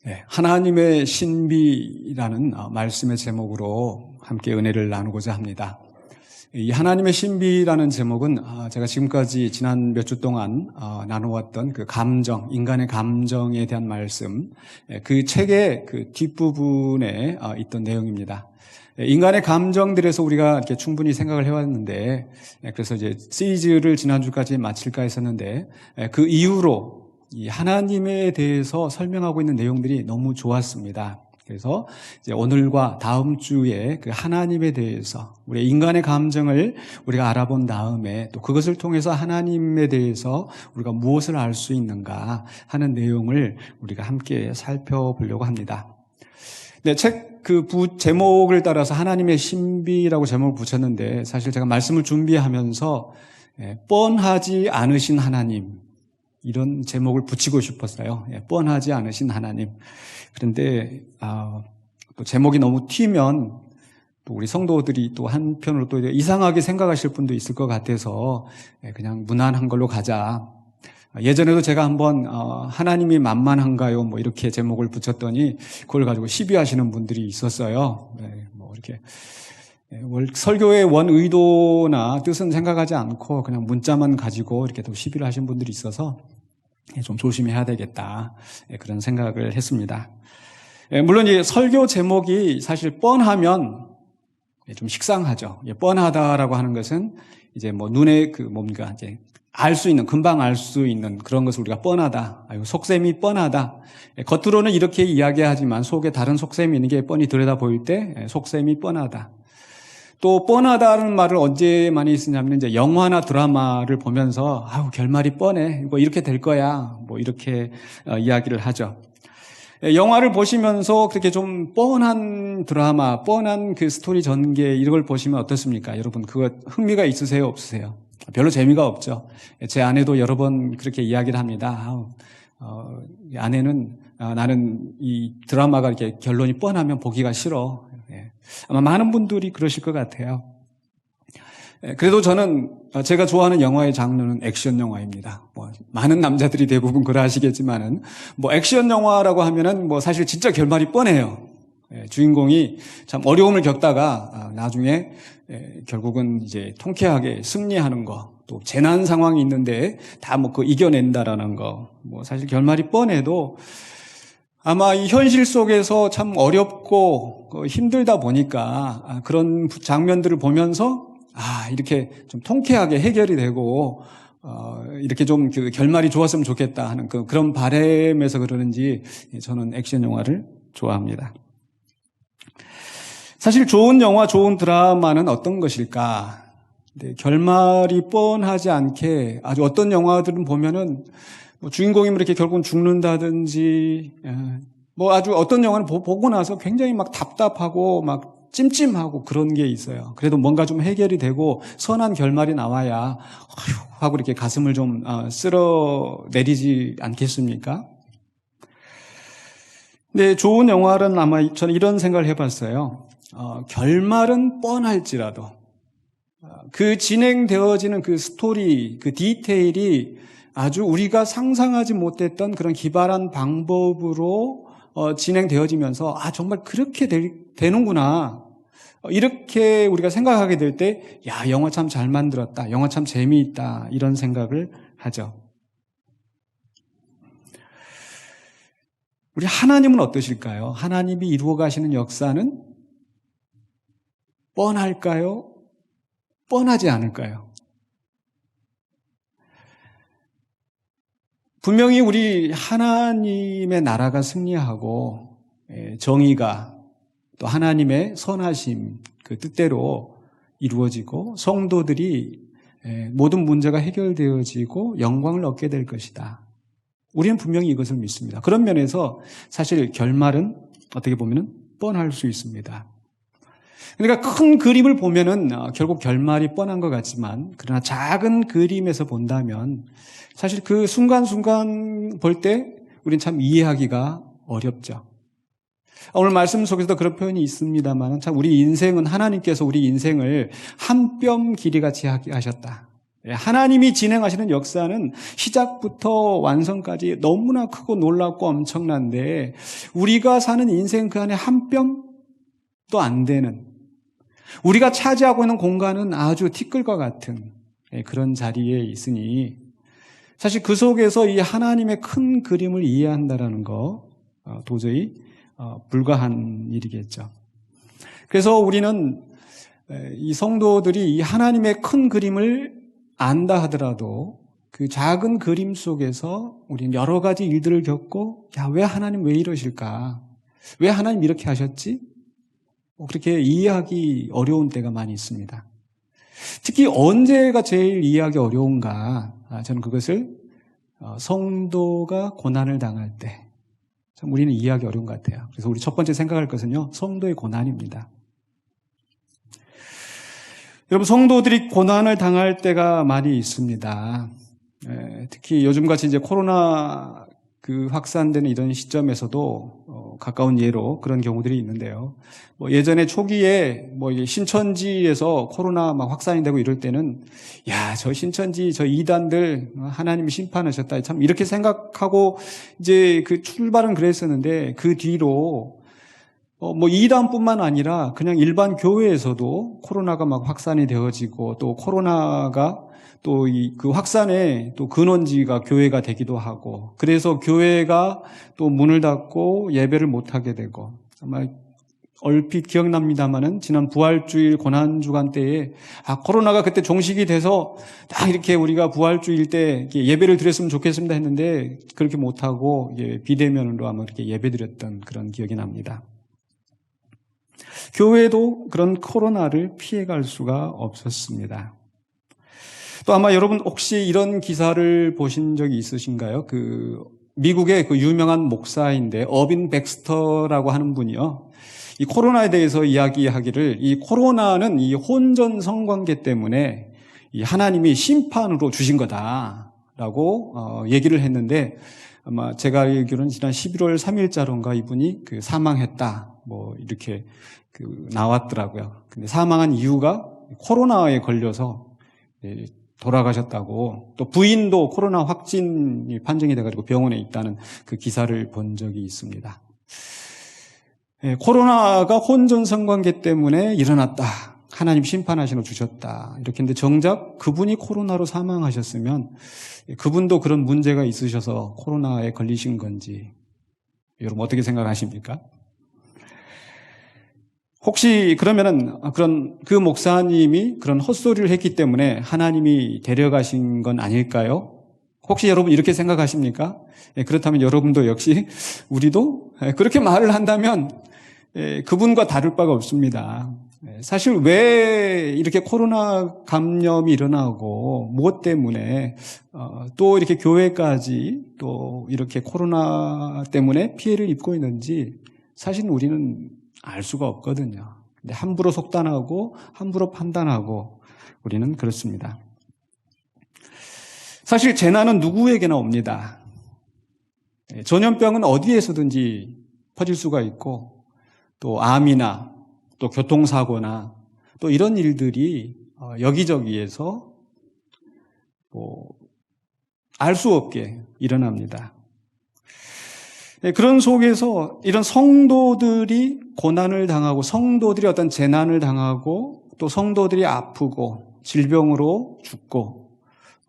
네, 하나님의 신비라는 말씀의 제목으로 함께 은혜를 나누고자 합니다. 이 하나님의 신비라는 제목은 제가 지금까지 지난 몇 주 동안 나누었던 그 감정, 인간의 감정에 대한 말씀, 그 책의 그 뒷부분에 있던 내용입니다. 인간의 감정들에서 우리가 이렇게 충분히 생각을 해왔는데, 그래서 이제 시리즈를 지난주까지 마칠까 했었는데, 그 이후로 이 하나님에 대해서 설명하고 있는 내용들이 너무 좋았습니다. 그래서 이제 오늘과 다음 주에 그 하나님에 대해서 우리 인간의 감정을 우리가 알아본 다음에 또 그것을 통해서 하나님에 대해서 우리가 무엇을 알 수 있는가 하는 내용을 우리가 함께 살펴보려고 합니다. 네, 책 그 제목을 따라서 하나님의 신비라고 제목을 붙였는데 사실 제가 말씀을 준비하면서 뻔하지 않으신 하나님 이런 제목을 붙이고 싶었어요. 뻔하지 않으신 하나님. 그런데 또 제목이 너무 튀면 또 우리 성도들이 또 한편으로 또 이상하게 생각하실 분도 있을 것 같아서 그냥 무난한 걸로 가자. 예전에도 제가 한번 하나님이 만만한가요? 뭐 이렇게 제목을 붙였더니 그걸 가지고 시비하시는 분들이 있었어요. 뭐 이렇게 설교의 원 의도나 뜻은 생각하지 않고 그냥 문자만 가지고 이렇게 또 시비를 하신 분들이 있어서 좀 조심해야 되겠다 그런 생각을 했습니다. 물론 이 설교 제목이 사실 뻔하면 좀 식상하죠. 뻔하다라고 하는 것은 이제 뭐 눈에 그 뭔가 이제 알 수 있는, 금방 알 수 있는 그런 것을 우리가 뻔하다. 속셈이 뻔하다. 겉으로는 이렇게 이야기하지만 속에 다른 속셈이 있는 게 뻔히 들여다 보일 때 속셈이 뻔하다. 또 뻔하다는 말을 언제 많이 쓰냐면 이제 영화나 드라마를 보면서 결말이 뻔해. 뭐 이렇게 될 거야. 뭐 이렇게 이야기를 하죠. 영화를 보시면서 그렇게 좀 뻔한 드라마, 뻔한 그 스토리 전개 이런 걸 보시면 어떻습니까? 여러분 그거 흥미가 있으세요? 없으세요? 별로 재미가 없죠. 제 아내도 여러 번 그렇게 이야기를 합니다. 아내는 나는 이 드라마가 이렇게 결론이 뻔하면 보기가 싫어. 아마 많은 분들이 그러실 것 같아요. 그래도 저는 제가 좋아하는 영화의 장르는 액션 영화입니다. 뭐 많은 남자들이 대부분 그러하시겠지만은 뭐 액션 영화라고 하면은 뭐 사실 진짜 결말이 뻔해요. 주인공이 참 어려움을 겪다가 나중에 결국은 이제 통쾌하게 승리하는 거, 또 재난 상황이 있는데 다 뭐 그 이겨낸다라는 거, 뭐 사실 결말이 뻔해도 아마 이 현실 속에서 참 어렵고 힘들다 보니까 그런 장면들을 보면서 이렇게 좀 통쾌하게 해결이 되고 이렇게 좀 그 결말이 좋았으면 좋겠다 하는 그런 바람에서 그러는지 저는 액션 영화를 좋아합니다. 사실 좋은 영화, 좋은 드라마는 어떤 것일까? 결말이 뻔하지 않게 아주 어떤 영화들은 보면은 뭐 주인공이 이렇게 결국은 죽는다든지 뭐 아주 어떤 영화는 보고 나서 굉장히 막 답답하고 막 찜찜하고 그런 게 있어요. 그래도 뭔가 좀 해결이 되고 선한 결말이 나와야 하고 이렇게 가슴을 좀 쓸어내리지 않겠습니까? 근데 좋은 영화는 아마 저는 이런 생각을 해봤어요. 결말은 뻔할지라도 그 진행되어지는 그 스토리, 그 디테일이 아주 우리가 상상하지 못했던 그런 기발한 방법으로 진행되어지면서 정말 그렇게 되는구나. 이렇게 우리가 생각하게 될 때 영화 참 잘 만들었다. 영화 참 재미있다. 이런 생각을 하죠. 우리 하나님은 어떠실까요? 하나님이 이루어 가시는 역사는 뻔할까요? 뻔하지 않을까요? 분명히 우리 하나님의 나라가 승리하고 정의가 또 하나님의 선하심 그 뜻대로 이루어지고 성도들이 모든 문제가 해결되어지고 영광을 얻게 될 것이다. 우리는 분명히 이것을 믿습니다. 그런 면에서 사실 결말은 어떻게 보면 뻔할 수 있습니다. 그러니까 큰 그림을 보면은 결국 결말이 뻔한 것 같지만 그러나 작은 그림에서 본다면 사실 그 순간순간 볼 때 우리는 참 이해하기가 어렵죠. 오늘 말씀 속에서도 그런 표현이 있습니다만 참 우리 인생은 하나님께서 우리 인생을 한 뼘 길이같이 하셨다. 하나님이 진행하시는 역사는 시작부터 완성까지 너무나 크고 놀랍고 엄청난데 우리가 사는 인생 그 안에 한 뼘도 안 되는, 우리가 차지하고 있는 공간은 아주 티끌과 같은 그런 자리에 있으니 사실 그 속에서 이 하나님의 큰 그림을 이해한다는 거 도저히 불가한 일이겠죠. 그래서 우리는 이 성도들이 이 하나님의 큰 그림을 안다 하더라도 그 작은 그림 속에서 우리는 여러 가지 일들을 겪고, 왜 하나님 왜 이러실까? 왜 하나님 이렇게 하셨지? 그렇게 이해하기 어려운 때가 많이 있습니다. 특히 언제가 제일 이해하기 어려운가? 저는 그것을 성도가 고난을 당할 때 참 우리는 이해하기 어려운 것 같아요. 그래서 우리 첫 번째 생각할 것은요, 성도의 고난입니다. 여러분, 성도들이 고난을 당할 때가 많이 있습니다. 특히 요즘같이 이제 코로나 확산되는 이런 시점에서도 가까운 예로 그런 경우들이 있는데요. 예전에 초기에 신천지에서 코로나 막 확산이 되고 이럴 때는 저 신천지 저 이단들 하나님이 심판하셨다 참 이렇게 생각하고 이제 그 출발은 그랬었는데 그 뒤로 이단뿐만 아니라 그냥 일반 교회에서도 코로나가 막 확산이 되어지고 또 코로나가 또 그 확산의 또 근원지가 교회가 되기도 하고, 그래서 교회가 또 문을 닫고 예배를 못 하게 되고, 아마 얼핏 기억납니다만은 지난 부활주일 고난주간 때에 코로나가 그때 종식이 돼서 딱 이렇게 우리가 부활주일 때 예배를 드렸으면 좋겠습니다 했는데 그렇게 못 하고 비대면으로 아마 이렇게 예배드렸던 그런 기억이 납니다. 교회도 그런 코로나를 피해갈 수가 없었습니다. 또 아마 여러분 혹시 이런 기사를 보신 적이 있으신가요? 미국의 유명한 목사인데 어빈 백스터라고 하는 분이요, 이 코로나에 대해서 이야기하기를 이 코로나는 이 혼전 성관계 때문에 이 하나님이 심판으로 주신 거다라고 얘기를 했는데, 아마 제가 알기로는 지난 11월 3일자론가 이분이 사망했다 이렇게 나왔더라고요. 근데 사망한 이유가 코로나에 걸려서 돌아가셨다고, 또 부인도 코로나 확진이 판정이 돼가지고 병원에 있다는 그 기사를 본 적이 있습니다. 코로나가 혼전 성관계 때문에 일어났다, 하나님 심판하시러 주셨다 이렇게 했는데, 정작 그분이 코로나로 사망하셨으면 그분도 그런 문제가 있으셔서 코로나에 걸리신 건지 여러분 어떻게 생각하십니까? 혹시 그러면은 그 목사님이 그런 헛소리를 했기 때문에 하나님이 데려가신 건 아닐까요? 혹시 여러분 이렇게 생각하십니까? 그렇다면 여러분도 역시 우리도 그렇게 말을 한다면 그분과 다를 바가 없습니다. 사실 왜 이렇게 코로나 감염이 일어나고 무엇 때문에 또 이렇게 교회까지 또 이렇게 코로나 때문에 피해를 입고 있는지 사실 우리는 알 수가 없거든요. 근데 함부로 속단하고 함부로 판단하고 우리는 그렇습니다. 사실 재난은 누구에게나 옵니다. 전염병은 어디에서든지 퍼질 수가 있고, 또 암이나 또 교통사고나 또 이런 일들이 여기저기에서 알 수 없게 일어납니다. 그런 속에서 이런 성도들이 고난을 당하고, 성도들이 어떤 재난을 당하고, 또 성도들이 아프고 질병으로 죽고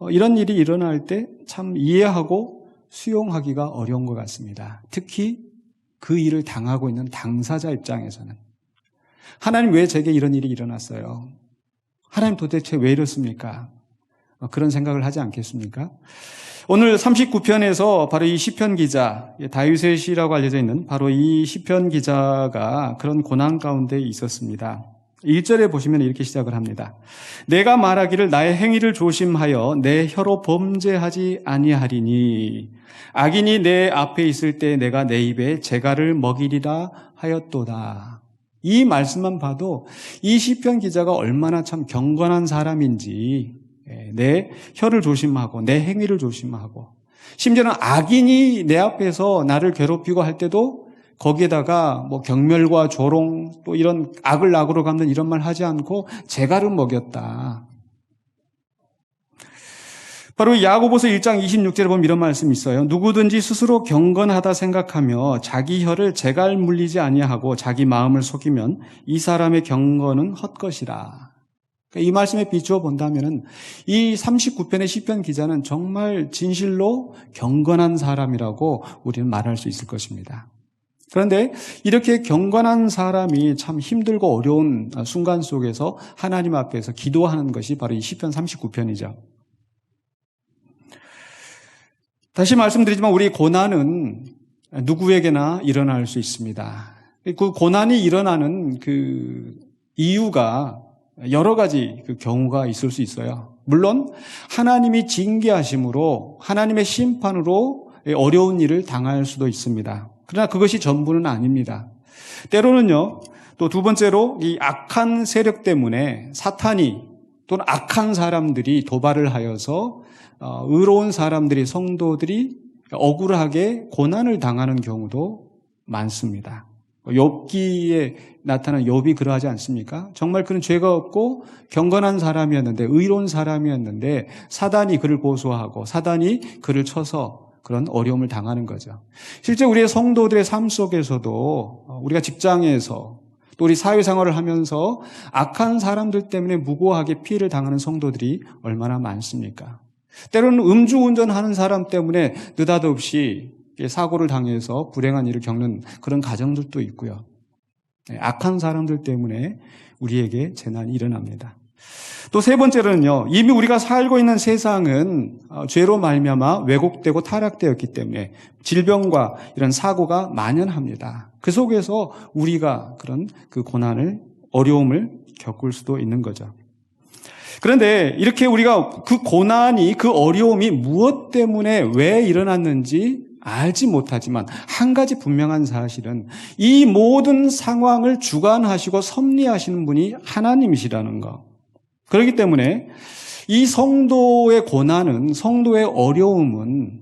이런 일이 일어날 때 참 이해하고 수용하기가 어려운 것 같습니다. 특히 그 일을 당하고 있는 당사자 입장에서는 하나님 왜 제게 이런 일이 일어났어요? 하나님 도대체 왜 이렇습니까? 그런 생각을 하지 않겠습니까? 오늘 39편에서 바로 이 시편 기자, 다윗의 시라고 알려져 있는 바로 이 시편 기자가 그런 고난 가운데 있었습니다. 1절에 보시면 이렇게 시작을 합니다. 내가 말하기를 나의 행위를 조심하여 내 혀로 범죄하지 아니하리니 악인이 내 앞에 있을 때 내가 내 입에 재갈을 먹이리라 하였도다. 이 말씀만 봐도 이 시편 기자가 얼마나 참 경건한 사람인지, 내 혀를 조심하고 내 행위를 조심하고, 심지어는 악인이 내 앞에서 나를 괴롭히고 할 때도 거기에다가 경멸과 조롱 또 이런 악을 악으로 갚는 이런 말 하지 않고 재갈을 먹였다. 바로 야고보서 1장 26절에 보면 이런 말씀이 있어요. 누구든지 스스로 경건하다 생각하며 자기 혀를 재갈 물리지 아니하고 자기 마음을 속이면 이 사람의 경건은 헛것이라. 이 말씀에 비추어 본다면 이 39편의 시편 기자는 정말 진실로 경건한 사람이라고 우리는 말할 수 있을 것입니다. 그런데 이렇게 경건한 사람이 참 힘들고 어려운 순간 속에서 하나님 앞에서 기도하는 것이 바로 이 시편 39편이죠. 다시 말씀드리지만 우리 고난은 누구에게나 일어날 수 있습니다. 그 고난이 일어나는 그 이유가 여러 가지 그 경우가 있을 수 있어요. 물론 하나님이 징계하심으로 하나님의 심판으로 어려운 일을 당할 수도 있습니다. 그러나 그것이 전부는 아닙니다. 때로는요, 또 두 번째로 이 악한 세력 때문에 사탄이 또는 악한 사람들이 도발을 하여서 의로운 사람들이 성도들이 억울하게 고난을 당하는 경우도 많습니다. 욥기에 나타난 욥이 그러하지 않습니까? 정말 그는 죄가 없고 경건한 사람이었는데 의로운 사람이었는데 사단이 그를 고소하고 사단이 그를 쳐서 그런 어려움을 당하는 거죠. 실제 우리의 성도들의 삶 속에서도 우리가 직장에서 또 우리 사회생활을 하면서 악한 사람들 때문에 무고하게 피해를 당하는 성도들이 얼마나 많습니까? 때로는 음주운전하는 사람 때문에 느닷없이 사고를 당해서 불행한 일을 겪는 그런 가정들도 있고요. 악한 사람들 때문에 우리에게 재난이 일어납니다. 또 세 번째로는요, 이미 우리가 살고 있는 세상은 죄로 말미암아 왜곡되고 타락되었기 때문에 질병과 이런 사고가 만연합니다. 그 속에서 우리가 그런 그 고난을, 어려움을 겪을 수도 있는 거죠. 그런데 이렇게 우리가 그 고난이, 그 어려움이 무엇 때문에 왜 일어났는지 알지 못하지만 한 가지 분명한 사실은 이 모든 상황을 주관하시고 섭리하시는 분이 하나님이시라는 것. 그렇기 때문에 이 성도의 고난은, 성도의 어려움은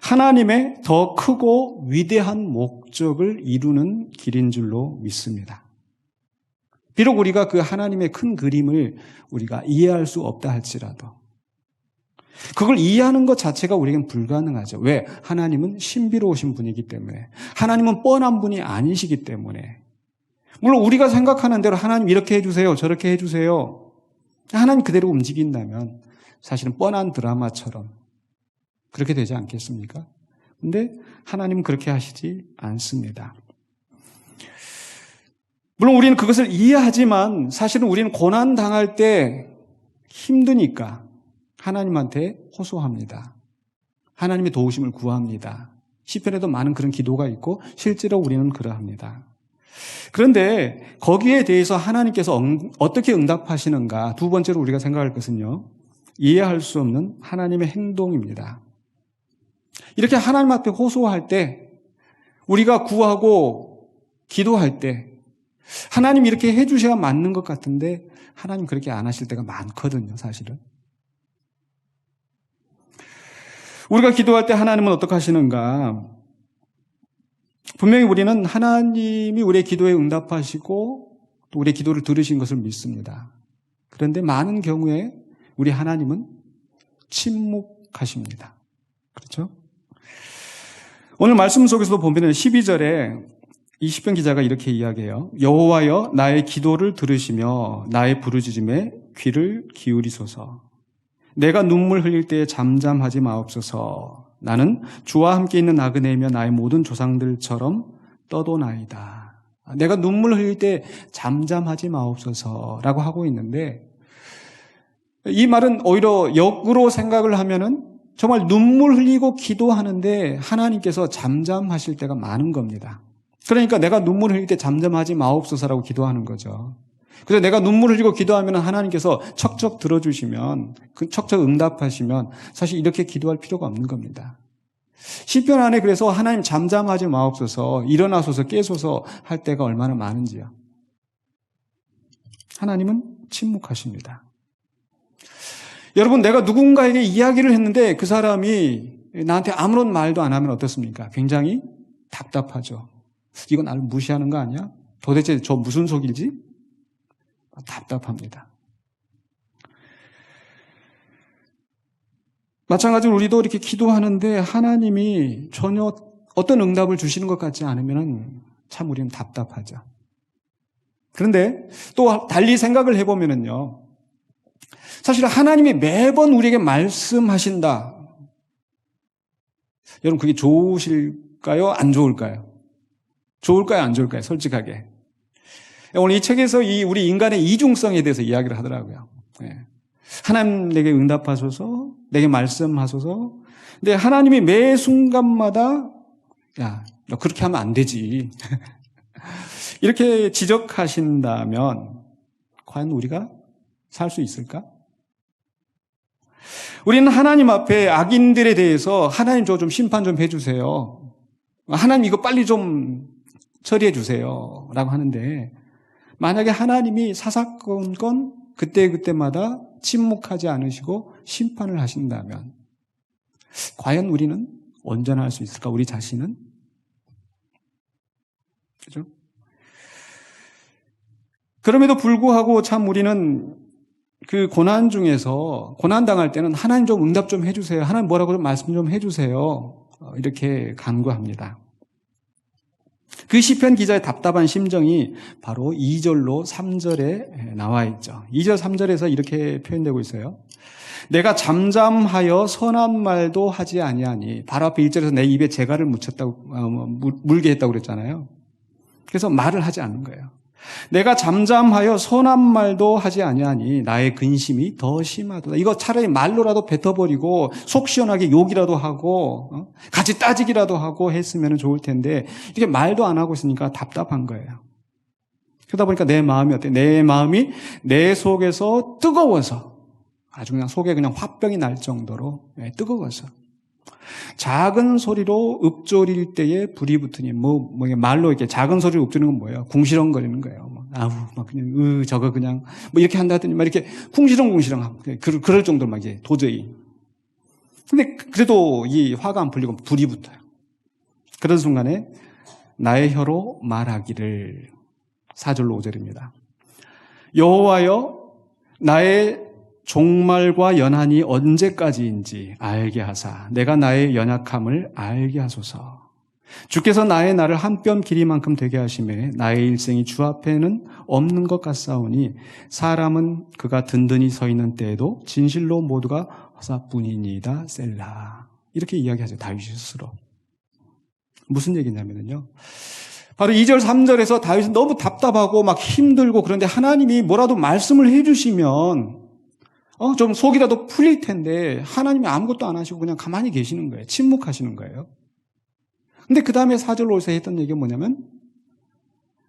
하나님의 더 크고 위대한 목적을 이루는 길인 줄로 믿습니다. 비록 우리가 그 하나님의 큰 그림을 우리가 이해할 수 없다 할지라도 그걸 이해하는 것 자체가 우리에겐 불가능하죠. 왜? 하나님은 신비로우신 분이기 때문에, 하나님은 뻔한 분이 아니시기 때문에. 물론 우리가 생각하는 대로 하나님 이렇게 해주세요, 저렇게 해주세요, 하나님 그대로 움직인다면 사실은 뻔한 드라마처럼 그렇게 되지 않겠습니까? 근데 하나님은 그렇게 하시지 않습니다. 물론 우리는 그것을 이해하지만 사실은 우리는 고난 당할 때 힘드니까 하나님한테 호소합니다. 하나님의 도우심을 구합니다. 시편에도 많은 그런 기도가 있고 실제로 우리는 그러합니다. 그런데 거기에 대해서 하나님께서 어떻게 응답하시는가, 두 번째로 우리가 생각할 것은요, 이해할 수 없는 하나님의 행동입니다. 이렇게 하나님 앞에 호소할 때, 우리가 구하고 기도할 때 하나님 이렇게 해주셔야 맞는 것 같은데 하나님 그렇게 안 하실 때가 많거든요, 사실은. 우리가 기도할 때 하나님은 어떻게 하시는가? 분명히 우리는 하나님이 우리의 기도에 응답하시고 또 우리의 기도를 들으신 것을 믿습니다. 그런데 많은 경우에 우리 하나님은 침묵하십니다. 그렇죠? 오늘 말씀 속에서도 보면 12절에 이 시편 기자가 이렇게 이야기해요. 여호와여 나의 기도를 들으시며 나의 부르짖음에 귀를 기울이소서. 내가 눈물 흘릴 때에 잠잠하지 마옵소서. 나는 주와 함께 있는 나그네이며 나의 모든 조상들처럼 떠도나이다. 내가 눈물 흘릴 때 잠잠하지 마옵소서라고 하고 있는데, 이 말은 오히려 역으로 생각을 하면은 정말 눈물 흘리고 기도하는데 하나님께서 잠잠하실 때가 많은 겁니다. 그러니까 내가 눈물 흘릴 때 잠잠하지 마옵소서라고 기도하는 거죠. 그래서 내가 눈물 흘리고 기도하면 하나님께서 척척 들어주시면, 척척 응답하시면 사실 이렇게 기도할 필요가 없는 겁니다. 시편 안에 그래서 하나님 잠잠하지 마옵소서, 일어나소서, 깨소서 할 때가 얼마나 많은지요. 하나님은 침묵하십니다. 여러분, 내가 누군가에게 이야기를 했는데 그 사람이 나한테 아무런 말도 안 하면 어떻습니까? 굉장히 답답하죠. 이거 나를 무시하는 거 아니야? 도대체 저 무슨 속일지? 답답합니다. 마찬가지로 우리도 이렇게 기도하는데 하나님이 전혀 어떤 응답을 주시는 것 같지 않으면 참 우리는 답답하죠. 그런데 또 달리 생각을 해보면요. 사실 하나님이 매번 우리에게 말씀하신다. 여러분 그게 좋으실까요? 안 좋을까요? 좋을까요? 안 좋을까요? 솔직하게. 오늘 이 책에서 우리 인간의 이중성에 대해서 이야기를 하더라고요. 하나님 내게 응답하소서, 내게 말씀하소서. 근데 하나님이 매 순간마다 야, 너 그렇게 하면 안 되지. 이렇게 지적하신다면 과연 우리가 살 수 있을까? 우리는 하나님 앞에 악인들에 대해서 하나님 저 좀 심판 좀 해주세요. 하나님 이거 빨리 좀 처리해 주세요. 라고 하는데 만약에 하나님이 사사건건 그때그때마다 침묵하지 않으시고 심판을 하신다면 과연 우리는 온전할 수 있을까? 우리 자신은? 그죠? 그럼에도 불구하고 참 우리는 그 고난 중에서 고난당할 때는 하나님 좀 응답 좀 해주세요. 하나님 뭐라고 좀 말씀 좀 해주세요. 이렇게 간구합니다. 그 시편 기자의 답답한 심정이 바로 2절로 3절에 나와 있죠. 2절 3절에서 이렇게 표현되고 있어요. 내가 잠잠하여 선한 말도 하지 아니하니 바로 앞에 1절에서 내 입에 재갈을 물게 했다고 그랬잖아요. 그래서 말을 하지 않는 거예요. 내가 잠잠하여 선한 말도 하지 아니하니 나의 근심이 더 심하도다. 이거 차라리 말로라도 뱉어버리고 속 시원하게 욕이라도 하고 같이 따지기라도 하고 했으면 좋을 텐데 이렇게 말도 안 하고 있으니까 답답한 거예요. 그러다 보니까 내 마음이 어때요? 내 마음이 내 속에서 뜨거워서 아주 그냥 속에 그냥 화병이 날 정도로 뜨거워서 작은 소리로 읊조릴 때에 불이 붙으니 말로 이렇게 작은 소리로 읊조리는 건 뭐예요? 궁시렁거리는 거예요. 막 그냥 저거 그냥 이렇게 한다더니 막 이렇게 궁시렁궁시렁 그럴 정도로 막 이제 도저히. 근데 그래도 이 화가 안 풀리고 불이 붙어요. 그런 순간에 나의 혀로 말하기를 4절로 5절입니다. 여호와여 나의 종말과 연한이 언제까지인지 알게 하사 내가 나의 연약함을 알게 하소서. 주께서 나의 날을 한 뼘 길이만큼 되게 하시매 나의 일생이 주 앞에는 없는 것 같사오니 사람은 그가 든든히 서 있는 때에도 진실로 모두가 허사뿐이니이다 셀라. 이렇게 이야기하죠. 다윗이 스스로. 무슨 얘기냐면요. 바로 2절 3절에서 다윗은 너무 답답하고 막 힘들고 그런데 하나님이 뭐라도 말씀을 해주시면 좀 속이라도 풀릴 텐데 하나님이 아무것도 안 하시고 그냥 가만히 계시는 거예요. 침묵하시는 거예요. 근데 그 다음에 4절로 올서 했던 얘기가 뭐냐면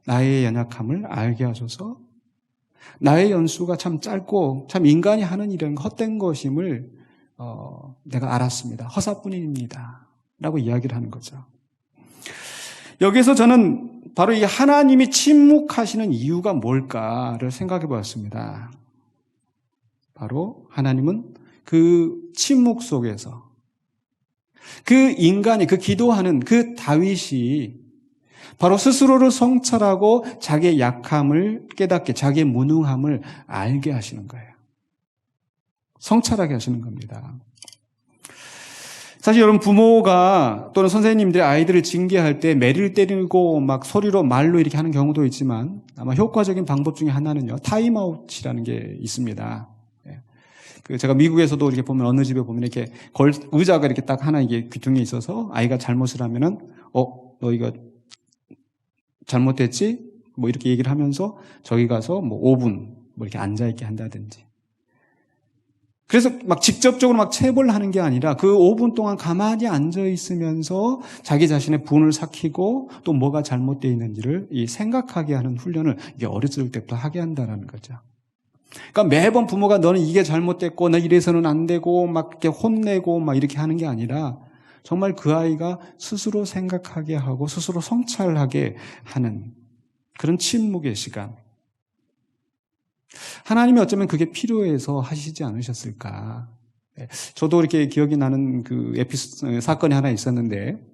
나의 연약함을 알게 하소서. 나의 연수가 참 짧고 참 인간이 하는 일은 헛된 것임을 내가 알았습니다. 허사뿐입니다. 라고 이야기를 하는 거죠. 여기서 저는 바로 이 하나님이 침묵하시는 이유가 뭘까를 생각해 보았습니다. 바로 하나님은 그 침묵 속에서 그 인간이 그 기도하는 그 다윗이 바로 스스로를 성찰하고 자기의 약함을 깨닫게 자기의 무능함을 알게 하시는 거예요. 성찰하게 하시는 겁니다. 사실 여러분 부모가 또는 선생님들이 아이들을 징계할 때 매를 때리고 막 소리로 말로 이렇게 하는 경우도 있지만 아마 효과적인 방법 중에 하나는요. 타임아웃이라는 게 있습니다. 제가 미국에서도 이렇게 보면 어느 집에 보면 이렇게 의자가 이렇게 딱 하나 이게 귀퉁이에 있어서 아이가 잘못을 하면은 너 이거 잘못했지? 이렇게 얘기를 하면서 저기 가서 5분 이렇게 앉아있게 한다든지. 그래서 막 직접적으로 막 체벌을 하는 게 아니라 그 5분 동안 가만히 앉아있으면서 자기 자신의 분을 삭히고 또 뭐가 잘못되어 있는지를 생각하게 하는 훈련을 이게 어렸을 때부터 하게 한다는 거죠. 그러니까 매번 부모가 너는 이게 잘못됐고 너 이래서는 안 되고 막 이렇게 혼내고 막 이렇게 하는 게 아니라 정말 그 아이가 스스로 생각하게 하고 스스로 성찰하게 하는 그런 침묵의 시간. 하나님이 어쩌면 그게 필요해서 하시지 않으셨을까. 저도 이렇게 기억이 나는 그 사건이 하나 있었는데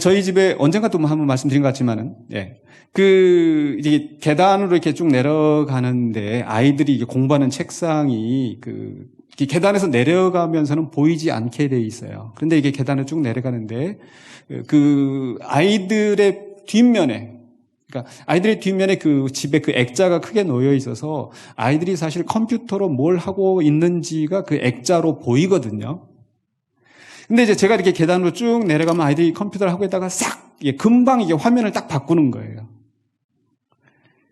저희 집에 언젠가 또 한번 말씀드린 것 같지만은 이제 계단으로 이렇게 쭉 내려가는데 아이들이 이게 공부하는 책상이 계단에서 내려가면서는 보이지 않게 돼 있어요. 그런데 이게 계단을 쭉 내려가는데 그 아이들의 뒷면에, 그러니까 아이들의 뒷면에 그 집에 그 액자가 크게 놓여 있어서 아이들이 사실 컴퓨터로 뭘 하고 있는지가 그 액자로 보이거든요. 근데 이제 제가 이렇게 계단으로 쭉 내려가면 아이들이 컴퓨터를 하고 있다가 싹 금방 이게 화면을 딱 바꾸는 거예요.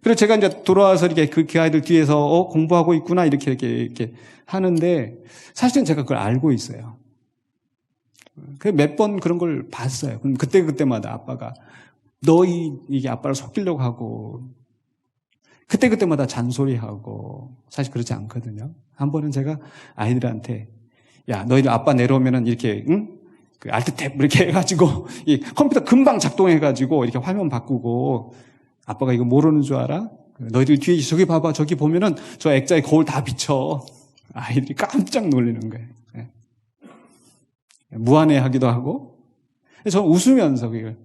그래서 제가 이제 돌아와서 이렇게 그 아이들 뒤에서 공부하고 있구나 이렇게 하는데 사실은 제가 그걸 알고 있어요. 그 몇 번 그런 걸 봤어요. 그럼 그때마다 아빠가 이게 아빠를 속이려고 하고 그때마다 잔소리하고 사실 그렇지 않거든요. 한 번은 제가 아이들한테 야, 너희들 아빠 내려오면은 이렇게, 응? 그 알트 탭 이렇게 해가지고, 이 컴퓨터 금방 작동해가지고, 이렇게 화면 바꾸고, 아빠가 이거 모르는 줄 알아? 너희들 뒤에 저기 봐봐, 저기 보면은 저 액자에 거울 다 비쳐. 아이들이 깜짝 놀라는 거예요. 네. 무안해 하기도 하고, 저는 웃으면서 그걸.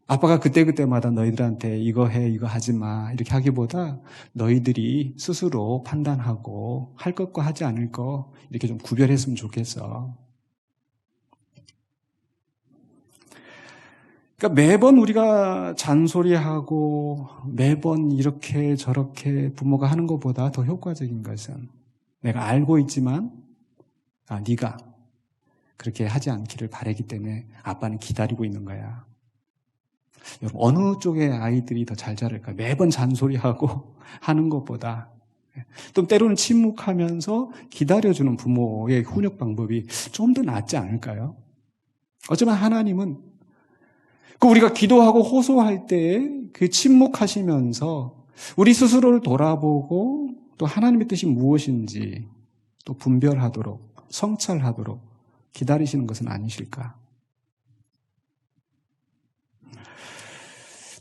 아빠가 그때마다 너희들한테 이거 해, 이거 하지 마, 이렇게 하기보다 너희들이 스스로 판단하고 할 것과 하지 않을 거 이렇게 좀 구별했으면 좋겠어. 그러니까 매번 우리가 잔소리하고 매번 이렇게 저렇게 부모가 하는 것보다 더 효과적인 것은 내가 알고 있지만 네가 그렇게 하지 않기를 바라기 때문에 아빠는 기다리고 있는 거야. 여러분, 어느 쪽의 아이들이 더 잘 자랄까? 매번 잔소리하고 하는 것보다 또 때로는 침묵하면서 기다려주는 부모의 훈육 방법이 좀 더 낫지 않을까요? 어쩌면 하나님은 우리가 기도하고 호소할 때 그 침묵하시면서 우리 스스로를 돌아보고 또 하나님의 뜻이 무엇인지 또 분별하도록 성찰하도록 기다리시는 것은 아니실까?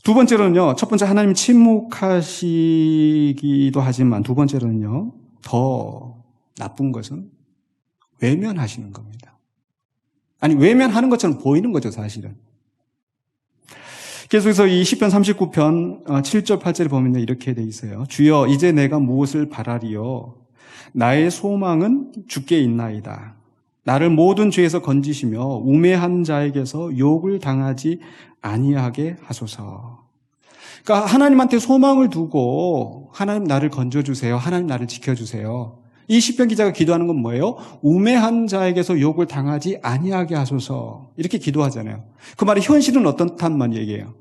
두 번째로는요, 첫 번째 하나님 침묵하시기도 하지만 두 번째로는요, 더 나쁜 것은 외면하시는 겁니다. 아니, 외면하는 것처럼 보이는 거죠, 사실은. 계속해서 이 시편 39편 7절 8절에 보면요, 이렇게 돼 있어요. 주여, 이제 내가 무엇을 바라리요? 나의 소망은 주께 있나이다. 나를 모든 죄에서 건지시며 우매한 자에게서 욕을 당하지 아니하게 하소서. 그러니까 하나님한테 소망을 두고 하나님 나를 건져주세요. 하나님 나를 지켜주세요. 이 시편 기자가 기도하는 건 뭐예요? 우매한 자에게서 욕을 당하지 아니하게 하소서. 이렇게 기도하잖아요. 그 말의 현실은 어떻단 말이에요?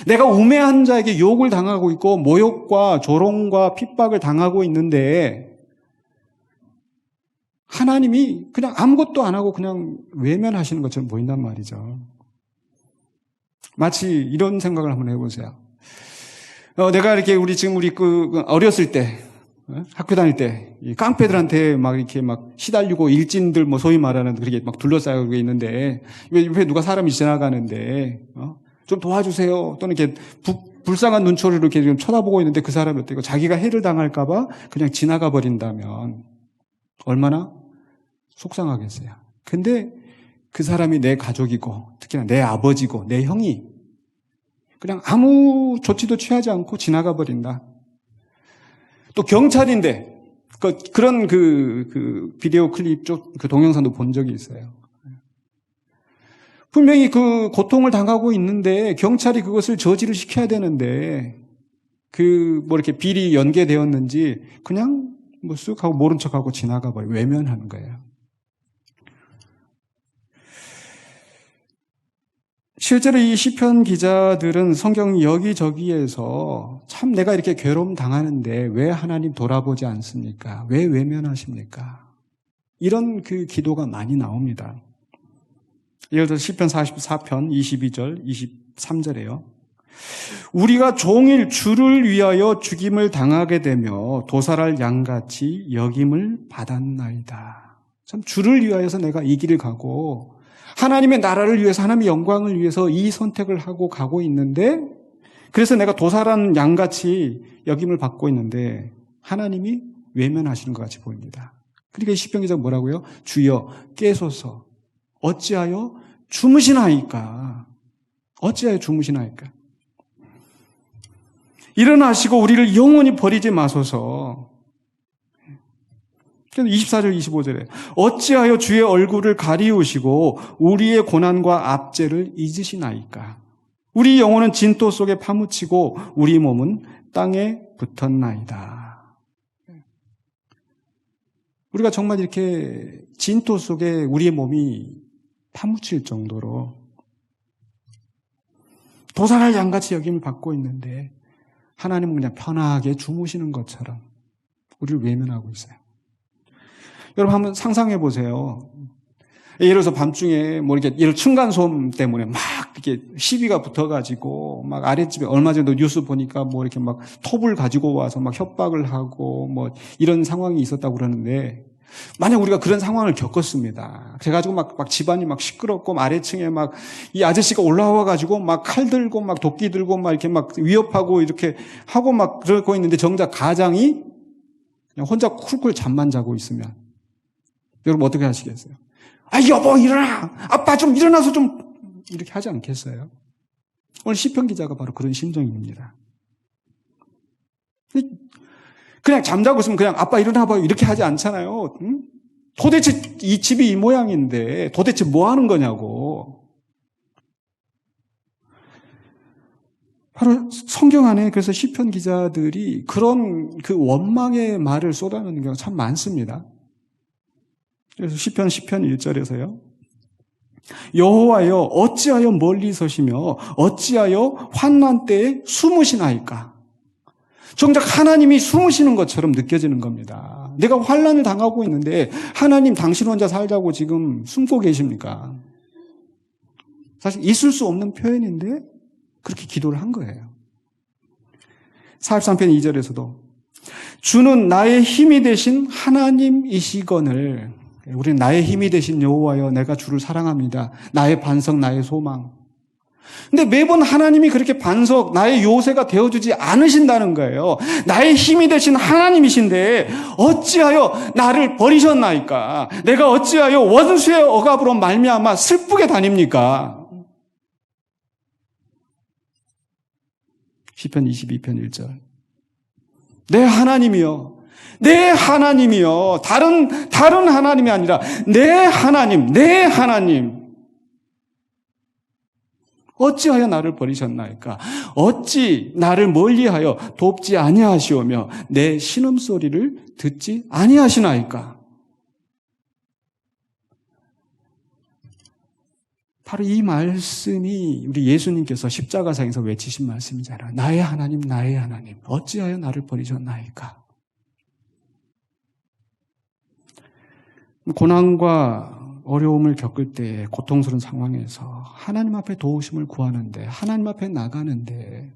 내가 우매한 자에게 욕을 당하고 있고 모욕과 조롱과 핍박을 당하고 있는데 하나님이 그냥 아무것도 안 하고 그냥 외면하시는 것처럼 보인단 말이죠. 마치 이런 생각을 한번 해보세요. 내가 이렇게 우리 어렸을 때, 학교 다닐 때, 이 깡패들한테 막 이렇게 막 시달리고 일진들 소위 말하는 그렇게 막 둘러싸여 있는데, 옆에 누가 사람이 지나가는데, 좀 도와주세요. 또는 이렇게 불쌍한 눈초리로 이렇게 좀 쳐다보고 있는데 그 사람이 어때요? 자기가 해를 당할까봐 그냥 지나가 버린다면, 얼마나 속상하겠어요. 근데 그 사람이 내 가족이고 특히나 내 아버지고 내 형이 그냥 아무 조치도 취하지 않고 지나가 버린다. 또 경찰인데 그런 비디오 클립 그 동영상도 본 적이 있어요. 분명히 그 고통을 당하고 있는데 경찰이 그것을 저지를 시켜야 되는데 이렇게 비리 연계되었는지 그냥 쓱 하고 모른 척하고 지나가 버려 외면하는 거예요. 실제로 이 시편 기자들은 성경 여기저기에서 참 내가 이렇게 괴로움 당하는데 왜 하나님 돌아보지 않습니까? 왜 외면하십니까? 이런 기도가 많이 나옵니다. 예를 들어 시편 44편 22절 23절에요. 우리가 종일 주를 위하여 죽임을 당하게 되며 도살할 양같이 여김을 받았나이다. 참 주를 위하여서 내가 이 길을 가고 하나님의 나라를 위해서 하나님의 영광을 위해서 이 선택을 하고 가고 있는데 그래서 내가 도살한 양같이 여김을 받고 있는데 하나님이 외면하시는 것 같이 보입니다. 그러니까 이 시편 기자가 뭐라고요? 주여 깨소서 어찌하여 주무시나이까? 어찌하여 주무시나이까? 일어나시고 우리를 영원히 버리지 마소서. 그래서 24절, 25절에 어찌하여 주의 얼굴을 가리우시고 우리의 고난과 압제를 잊으시나이까. 우리 영혼은 진토 속에 파묻히고 우리 몸은 땅에 붙었나이다. 우리가 정말 이렇게 진토 속에 우리의 몸이 파묻힐 정도로 도살할 양같이 여김을 받고 있는데 하나님은 그냥 편하게 주무시는 것처럼 우리를 외면하고 있어요. 여러분 한번 상상해 보세요. 예를 들어서 밤중에 뭐 이렇게 이런 층간소음 때문에 막 이렇게 시비가 붙어가지고 막 아랫집에 얼마 전에도 뉴스 보니까 뭐 이렇게 막 톱을 가지고 와서 막 협박을 하고 뭐 이런 상황이 있었다고 그러는데 만약 우리가 그런 상황을 겪었습니다. 그래가지고 막 집안이 막 시끄럽고 아래층에 막 이 아저씨가 올라와가지고 막 칼 들고 막 도끼 들고 막 이렇게 막 위협하고 이렇게 하고 막 그러고 있는데 정작 가장이 그냥 혼자 쿨쿨 잠만 자고 있으면 여러분 어떻게 하시겠어요? 아, 여보, 일어나! 아빠 좀 일어나서 좀! 이렇게 하지 않겠어요? 오늘 시편 기자가 바로 그런 심정입니다. 그냥 잠자고 있으면 그냥 아빠 일어나봐요. 이렇게 하지 않잖아요. 응? 도대체 이 집이 이 모양인데 도대체 뭐 하는 거냐고. 바로 성경 안에 그래서 시편 기자들이 그런 그 원망의 말을 쏟아내는 경우가 참 많습니다. 그래서 시편 1절에서요. 여호와여 어찌하여 멀리 서시며 어찌하여 환난 때에 숨으시나이까. 정작 하나님이 숨으시는 것처럼 느껴지는 겁니다. 내가 환난을 당하고 있는데 하나님 당신 혼자 살자고 지금 숨고 계십니까? 사실 있을 수 없는 표현인데 그렇게 기도를 한 거예요. 43편 2절에서도 주는 나의 힘이 되신 하나님이시거늘. 우리는 나의 힘이 되신 여호와여 내가 주를 사랑합니다. 나의 반석, 나의 소망. 근데 매번 하나님이 그렇게 반석, 나의 요새가 되어주지 않으신다는 거예요. 나의 힘이 되신 하나님이신데 어찌하여 나를 버리셨나이까? 내가 어찌하여 원수의 억압으로 말미암아 슬프게 다닙니까? 시편 22편 1절. 내 하나님이여. 내 하나님이요. 다른 하나님이 아니라 내 하나님. 어찌하여 나를 버리셨나이까? 어찌 나를 멀리하여 돕지 아니하시오며 내 신음소리를 듣지 아니하시나이까? 바로 이 말씀이 우리 예수님께서 십자가상에서 외치신 말씀이잖아요. 나의 하나님, 어찌하여 나를 버리셨나이까? 고난과 어려움을 겪을 때 고통스러운 상황에서 하나님 앞에 도우심을 구하는데 하나님 앞에 나가는데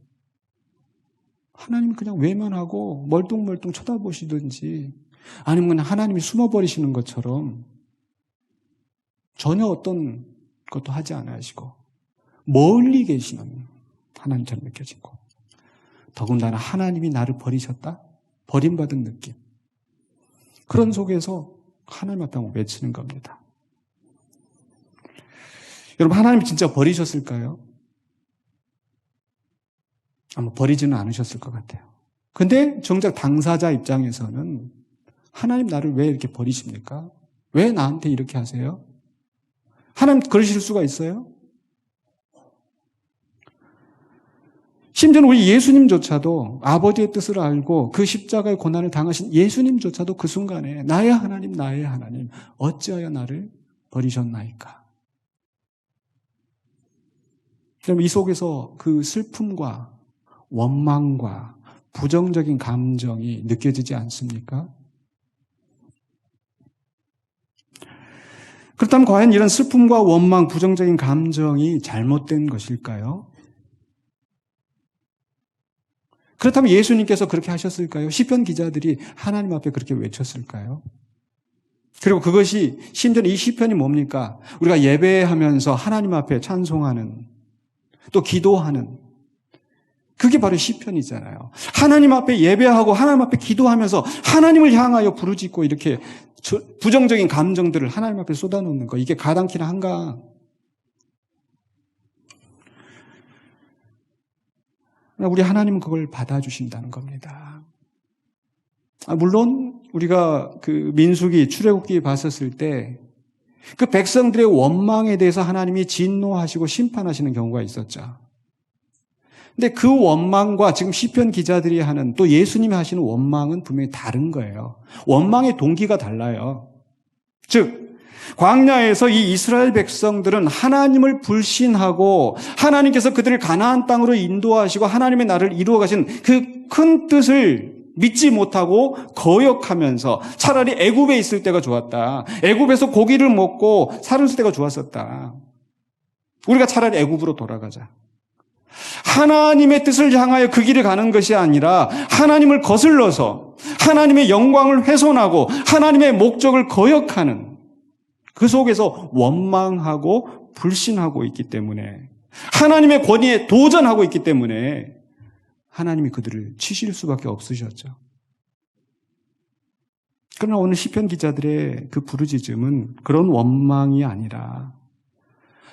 하나님 그냥 외면하고 멀뚱멀뚱 쳐다보시든지 아니면 그냥 하나님이 숨어버리시는 것처럼 전혀 어떤 것도 하지 않으시고 멀리 계시는 하나님처럼 느껴지고 더군다나 하나님이 나를 버리셨다? 버림받은 느낌. 그런 속에서 하나님 앞에 외치는 겁니다. 여러분 하나님이 진짜 버리셨을까요? 아마 버리지는 않으셨을 것 같아요. 근데 정작 당사자 입장에서는 하나님 나를 왜 이렇게 버리십니까? 왜 나한테 이렇게 하세요? 하나님 그러실 수가 있어요? 심지어는 우리 예수님조차도 아버지의 뜻을 알고 그 십자가의 고난을 당하신 예수님조차도 그 순간에 나의 하나님 어찌하여 나를 버리셨나이까? 그럼 이 속에서 그 슬픔과 원망과 부정적인 감정이 느껴지지 않습니까? 그렇다면 과연 이런 슬픔과 원망, 부정적인 감정이 잘못된 것일까요? 그렇다면 예수님께서 그렇게 하셨을까요? 시편 기자들이 하나님 앞에 그렇게 외쳤을까요? 그리고 그것이 심지어 이 시편이 뭡니까? 우리가 예배하면서 하나님 앞에 찬송하는 또 기도하는 그게 바로 시편이잖아요. 하나님 앞에 예배하고 하나님 앞에 기도하면서 하나님을 향하여 부르짖고 이렇게 부정적인 감정들을 하나님 앞에 쏟아놓는 거 이게 가당키나 한가? 우리 하나님은 그걸 받아주신다는 겁니다. 물론 우리가 그 민수기, 출애굽기 봤었을 때 그 백성들의 원망에 대해서 하나님이 진노하시고 심판하시는 경우가 있었죠. 근데 그 원망과 지금 시편 기자들이 하는 또 예수님이 하시는 원망은 분명히 다른 거예요. 원망의 동기가 달라요. 즉 광야에서 이 이스라엘 백성들은 하나님을 불신하고 하나님께서 그들을 가나안 땅으로 인도하시고 하나님의 나라를 이루어 가신 그 큰 뜻을 믿지 못하고 거역하면서 차라리 애굽에 있을 때가 좋았다. 애굽에서 고기를 먹고 살았을 때가 좋았었다. 우리가 차라리 애굽으로 돌아가자. 하나님의 뜻을 향하여 그 길을 가는 것이 아니라 하나님을 거슬러서 하나님의 영광을 훼손하고 하나님의 목적을 거역하는 그 속에서 원망하고 불신하고 있기 때문에 하나님의 권위에 도전하고 있기 때문에 하나님이 그들을 치실 수밖에 없으셨죠. 그러나 오늘 시편 기자들의 그 부르짖음은 그런 원망이 아니라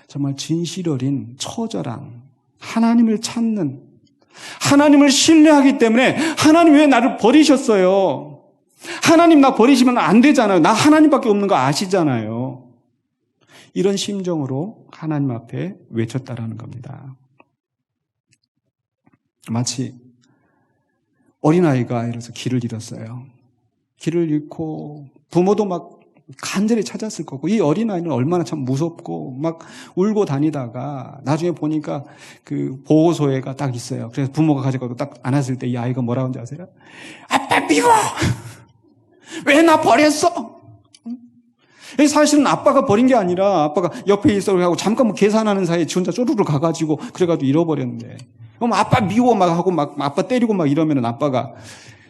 정말 진실 어린 처절한 하나님을 찾는, 하나님을 신뢰하기 때문에 하나님 왜 나를 버리셨어요? 하나님 나 버리시면 안 되잖아요. 나 하나님밖에 없는 거 아시잖아요. 이런 심정으로 하나님 앞에 외쳤다라는 겁니다. 마치 어린아이가 이래서 길을 잃었어요. 길을 잃고 부모도 막 간절히 찾았을 거고 이 어린아이는 얼마나 참 무섭고 막 울고 다니다가 나중에 보니까 그 보호소에가 딱 있어요. 그래서 부모가 가져가고 딱 안았을 때 이 아이가 뭐라고 하는지 아세요? 아빠 미워! 왜 나 버렸어? 사실은 아빠가 버린 게 아니라 아빠가 옆에 있어 하고 잠깐 뭐 계산하는 사이에 지 혼자 쪼르르 가가지고 그래가지고 잃어버렸는데 그럼 아빠 미워 막 하고 막 아빠 때리고 막 이러면은 아빠가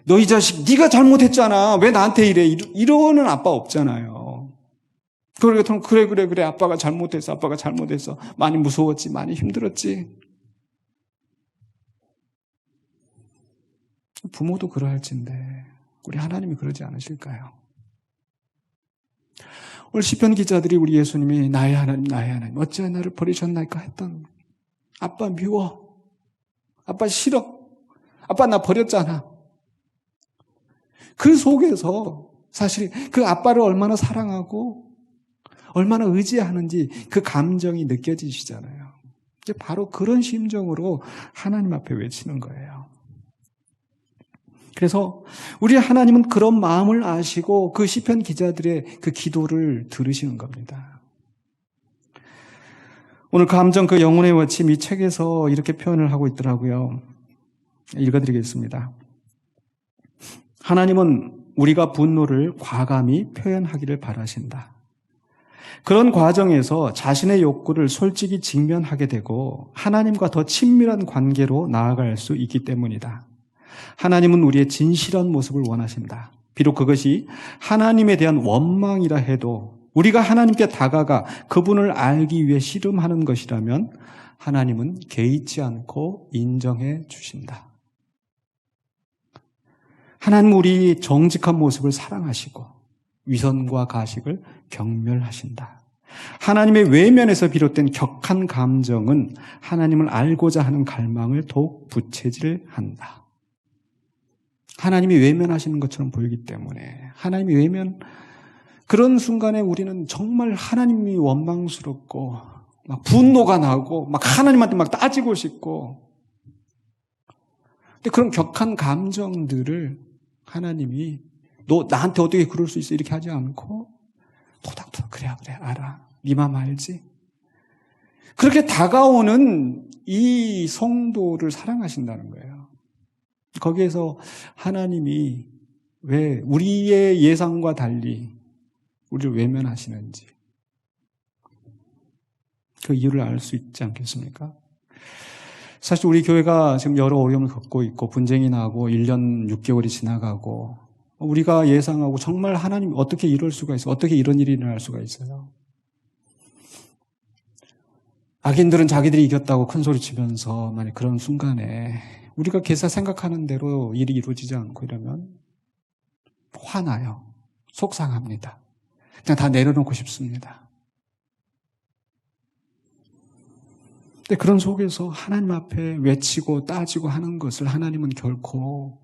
너 이 자식 네가 잘못했잖아. 왜 나한테 이래? 이러는 아빠 없잖아요. 그래 아빠가 잘못했어. 많이 무서웠지. 많이 힘들었지. 부모도 그러할진데 우리 하나님이 그러지 않으실까요? 오늘 시편 기자들이 우리 예수님이 나의 하나님 어찌하여 나를 버리셨나이까 했던 아빠 미워. 아빠 싫어. 아빠 나 버렸잖아. 그 속에서 사실 그 아빠를 얼마나 사랑하고 얼마나 의지하는지 그 감정이 느껴지시잖아요. 바로 그런 심정으로 하나님 앞에 외치는 거예요. 그래서 우리 하나님은 그런 마음을 아시고 그 시편 기자들의 그 기도를 들으시는 겁니다. 오늘 감정 그 영혼의 외침 이 책에서 이렇게 표현을 하고 있더라고요. 읽어드리겠습니다. 하나님은 우리가 분노를 과감히 표현하기를 바라신다. 그런 과정에서 자신의 욕구를 솔직히 직면하게 되고 하나님과 더 친밀한 관계로 나아갈 수 있기 때문이다. 하나님은 우리의 진실한 모습을 원하신다. 비록 그것이 하나님에 대한 원망이라 해도 우리가 하나님께 다가가 그분을 알기 위해 씨름하는 것이라면 하나님은 개의치 않고 인정해 주신다. 하나님은 우리 정직한 모습을 사랑하시고 위선과 가식을 경멸하신다. 하나님의 외면에서 비롯된 격한 감정은 하나님을 알고자 하는 갈망을 더욱 부채질한다. 하나님이 외면하시는 것처럼 보이기 때문에 하나님이 외면 그런 순간에 우리는 정말 하나님이 원망스럽고 막 분노가 나고 막 하나님한테 막 따지고 싶고 근데 그런 격한 감정들을 하나님이 너 나한테 어떻게 그럴 수 있어 이렇게 하지 않고 토닥토닥 그래 알아 네 맘 알지 그렇게 다가오는 이 성도를 사랑하신다는 거예요. 거기에서 하나님이 왜 우리의 예상과 달리 우리를 외면하시는지 그 이유를 알 수 있지 않겠습니까? 사실 우리 교회가 지금 여러 어려움을 겪고 있고 분쟁이 나고 1년 6개월이 지나가고 우리가 예상하고 정말 하나님 어떻게 이럴 수가 있어? 어떻게 이런 일이 일어날 수가 있어요? 악인들은 자기들이 이겼다고 큰소리치면서 만약 그런 순간에 우리가 개사 생각하는 대로 일이 이루어지지 않고 이러면 화나요. 속상합니다. 그냥 다 내려놓고 싶습니다. 근데 그런 속에서 하나님 앞에 외치고 따지고 하는 것을 하나님은 결코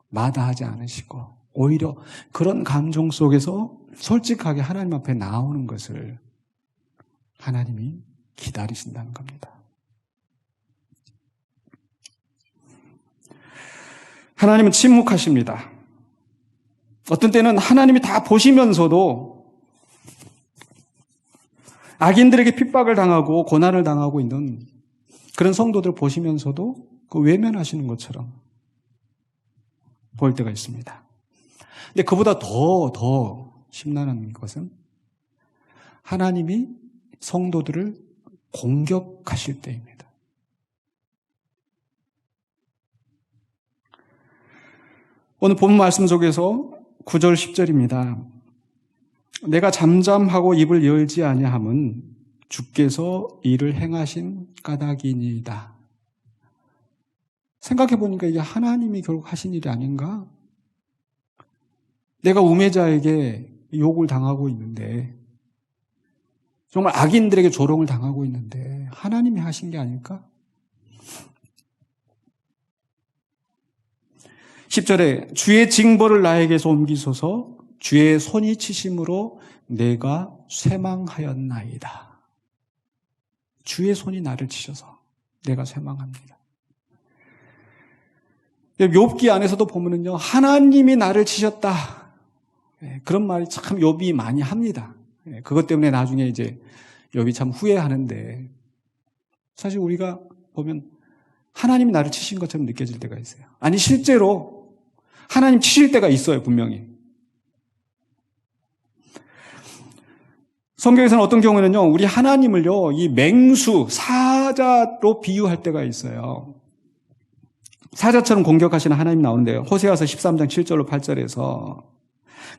마다하지 않으시고 오히려 그런 감정 속에서 솔직하게 하나님 앞에 나오는 것을 하나님이 기다리신다는 겁니다. 하나님은 침묵하십니다. 어떤 때는 하나님이 다 보시면서도 악인들에게 핍박을 당하고 고난을 당하고 있는 그런 성도들 보시면서도 그 외면하시는 것처럼 보일 때가 있습니다. 근데 그보다 더 심란한 것은 하나님이 성도들을 공격하실 때입니다. 오늘 본 말씀 속에서 9절 10절입니다. 내가 잠잠하고 입을 열지 아니함은 주께서 이를 행하신 까닭이니이다. 생각해 보니까 이게 하나님이 결국 하신 일이 아닌가? 내가 우매자에게 욕을 당하고 있는데, 정말 악인들에게 조롱을 당하고 있는데 하나님이 하신 게 아닐까? 10절에 주의 징벌을 나에게서 옮기소서 주의 손이 치심으로 내가 쇠망하였나이다. 주의 손이 나를 치셔서 내가 쇠망합니다. 욥기 안에서도 보면은요, 하나님이 나를 치셨다. 그런 말이 참 욥이 많이 합니다. 그것 때문에 나중에 이제 욥이 참 후회하는데, 사실 우리가 보면 하나님이 나를 치신 것처럼 느껴질 때가 있어요. 아니, 실제로 하나님 치실 때가 있어요, 분명히. 성경에서는 어떤 경우에는요, 우리 하나님을요, 이 맹수, 사자로 비유할 때가 있어요. 사자처럼 공격하시는 하나님 나오는데요. 호세아서 13장 7절로 8절에서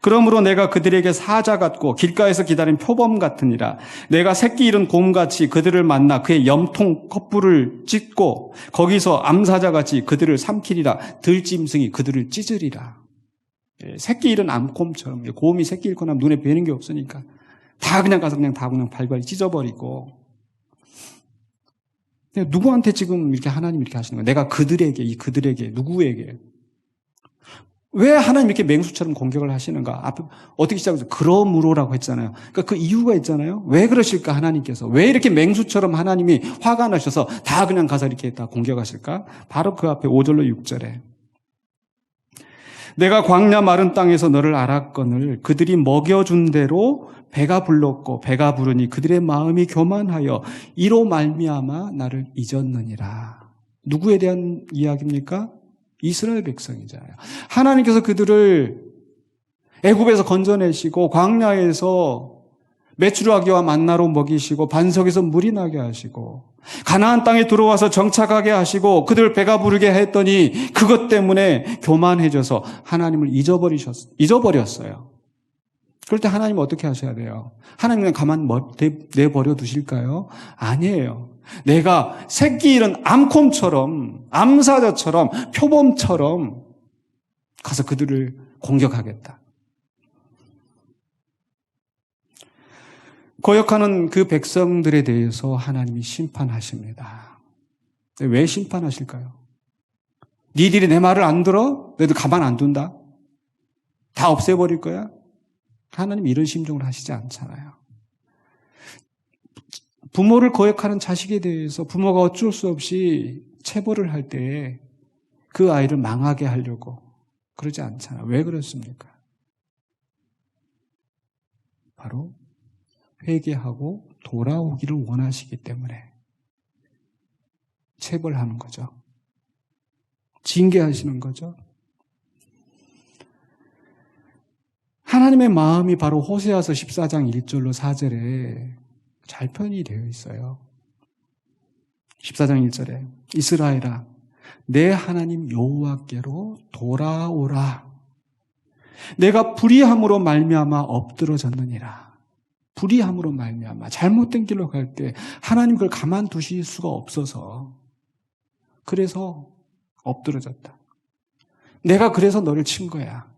그러므로 내가 그들에게 사자 같고 길가에서 기다린 표범 같으니라. 내가 새끼 잃은 곰같이 그들을 만나 그의 염통 컵불을 찢고 거기서 암사자같이 그들을 삼키리라. 들짐승이 그들을 찢으리라. 새끼 잃은 암곰처럼, 곰이 새끼 잃고 나면 눈에 뵈는 게 없으니까 다 그냥 가서 다 발발이 찢어버리고. 누구한테 지금 이렇게 하나님 이렇게 하시는 거예요? 내가 그들에게, 누구에게? 왜 하나님 이렇게 맹수처럼 공격을 하시는가? 앞에 어떻게 시작해서 그러므로라고 했잖아요. 그러니까 그 이유가 있잖아요. 왜 그러실까, 하나님께서? 왜 이렇게 맹수처럼 하나님이 화가 나셔서 다 그냥 가서 이렇게 다 공격하실까? 바로 그 앞에 5절로 6절에 내가 광야 마른 땅에서 너를 알았거늘 그들이 먹여준 대로 배가 불렀고 배가 부르니 그들의 마음이 교만하여 이로 말미암아 나를 잊었느니라. 누구에 대한 이야기입니까? 이스라엘 백성이잖아요. 하나님께서 그들을 애굽에서 건져내시고 광야에서 메추라기와 만나로 먹이시고 반석에서 물이 나게 하시고 가나안 땅에 들어와서 정착하게 하시고 그들 배가 부르게 했더니 그것 때문에 교만해져서 하나님을 잊어버렸어요. 그럴 때 하나님은 어떻게 하셔야 돼요? 하나님은 가만 내버려 두실까요? 아니에요. 내가 새끼 잃은 암콤처럼, 암사자처럼, 표범처럼 가서 그들을 공격하겠다. 거역하는 그 백성들에 대해서 하나님이 심판하십니다. 왜 심판하실까요? 니들이 내 말을 안 들어? 너희들 가만 안 둔다? 다 없애버릴 거야? 하나님 이런 심정을 하시지 않잖아요. 부모를 거역하는 자식에 대해서 부모가 어쩔 수 없이 체벌을 할 때 그 아이를 망하게 하려고 그러지 않잖아요. 왜 그렇습니까? 바로 회개하고 돌아오기를 원하시기 때문에 체벌하는 거죠. 징계하시는 거죠. 하나님의 마음이 바로 호세아서 14장 1절로 4절에 잘 표현이 되어 있어요. 14장 1절에 이스라엘아 내 하나님 여호와께로 돌아오라. 내가 불의함으로 말미암아 엎드러졌느니라. 불의함으로 말미암아 잘못된 길로 갈 때 하나님 그걸 가만두실 수가 없어서 그래서 엎드러졌다. 내가 그래서 너를 친 거야.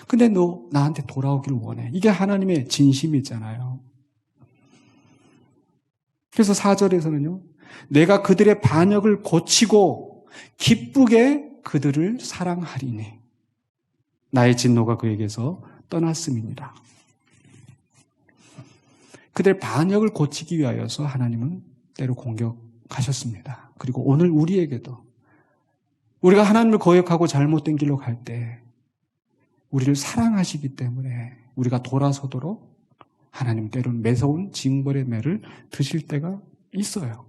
근데 너 나한테 돌아오기를 원해. 이게 하나님의 진심이잖아요. 그래서 4절에서는요. 내가 그들의 반역을 고치고 기쁘게 그들을 사랑하리니. 나의 진노가 그에게서 떠났음이니라. 그들의 반역을 고치기 위하여서 하나님은 때로 공격하셨습니다. 그리고 오늘 우리에게도 우리가 하나님을 거역하고 잘못된 길로 갈 때 우리를 사랑하시기 때문에 우리가 돌아서도록 하나님 때로는 매서운 징벌의 매를 드실 때가 있어요.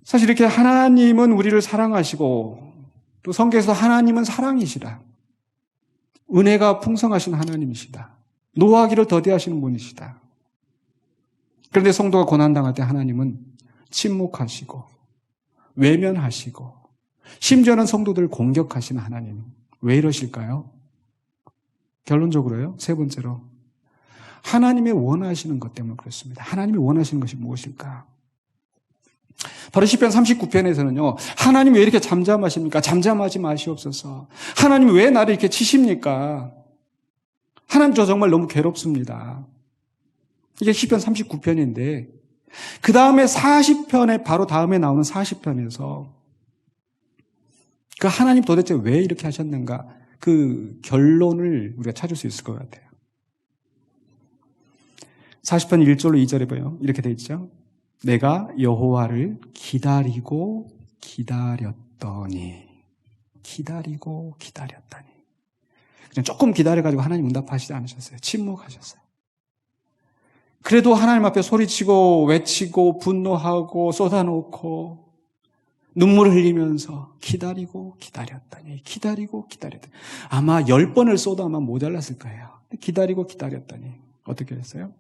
사실 이렇게 하나님은 우리를 사랑하시고 또 성경에서 하나님은 사랑이시다. 은혜가 풍성하신 하나님이시다. 노하기를 더디하시는 분이시다. 그런데 성도가 고난당할 때 하나님은 침묵하시고 외면하시고 심지어는 성도들을 공격하시는 하나님. 왜 이러실까요? 결론적으로요. 세 번째로 하나님이 원하시는 것 때문에 그렇습니다. 하나님이 원하시는 것이 무엇일까? 바로 시편 39편에서는요. 하나님 왜 이렇게 잠잠하십니까? 잠잠하지 마시옵소서. 하나님 왜 나를 이렇게 치십니까? 하나님 저 정말 너무 괴롭습니다. 이게 시편 39편인데 그 다음에 40편에 바로 다음에 나오는 40편에서 그 하나님 도대체 왜 이렇게 하셨는가 그 결론을 우리가 찾을 수 있을 것 같아요. 40편 1절로 2절에 보면 이렇게 되어 있죠. 내가 여호와를 기다리고 기다렸더니 그냥 조금 기다려가지고 하나님 응답하시지 않으셨어요. 침묵하셨어요. 그래도 하나님 앞에 소리치고 외치고 분노하고 쏟아놓고 눈물을 흘리면서 기다리고 기다렸더니 아마 10번을 쏟아 아마 모자랐을 거예요. 기다리고 기다렸더니 어떻게 했어요?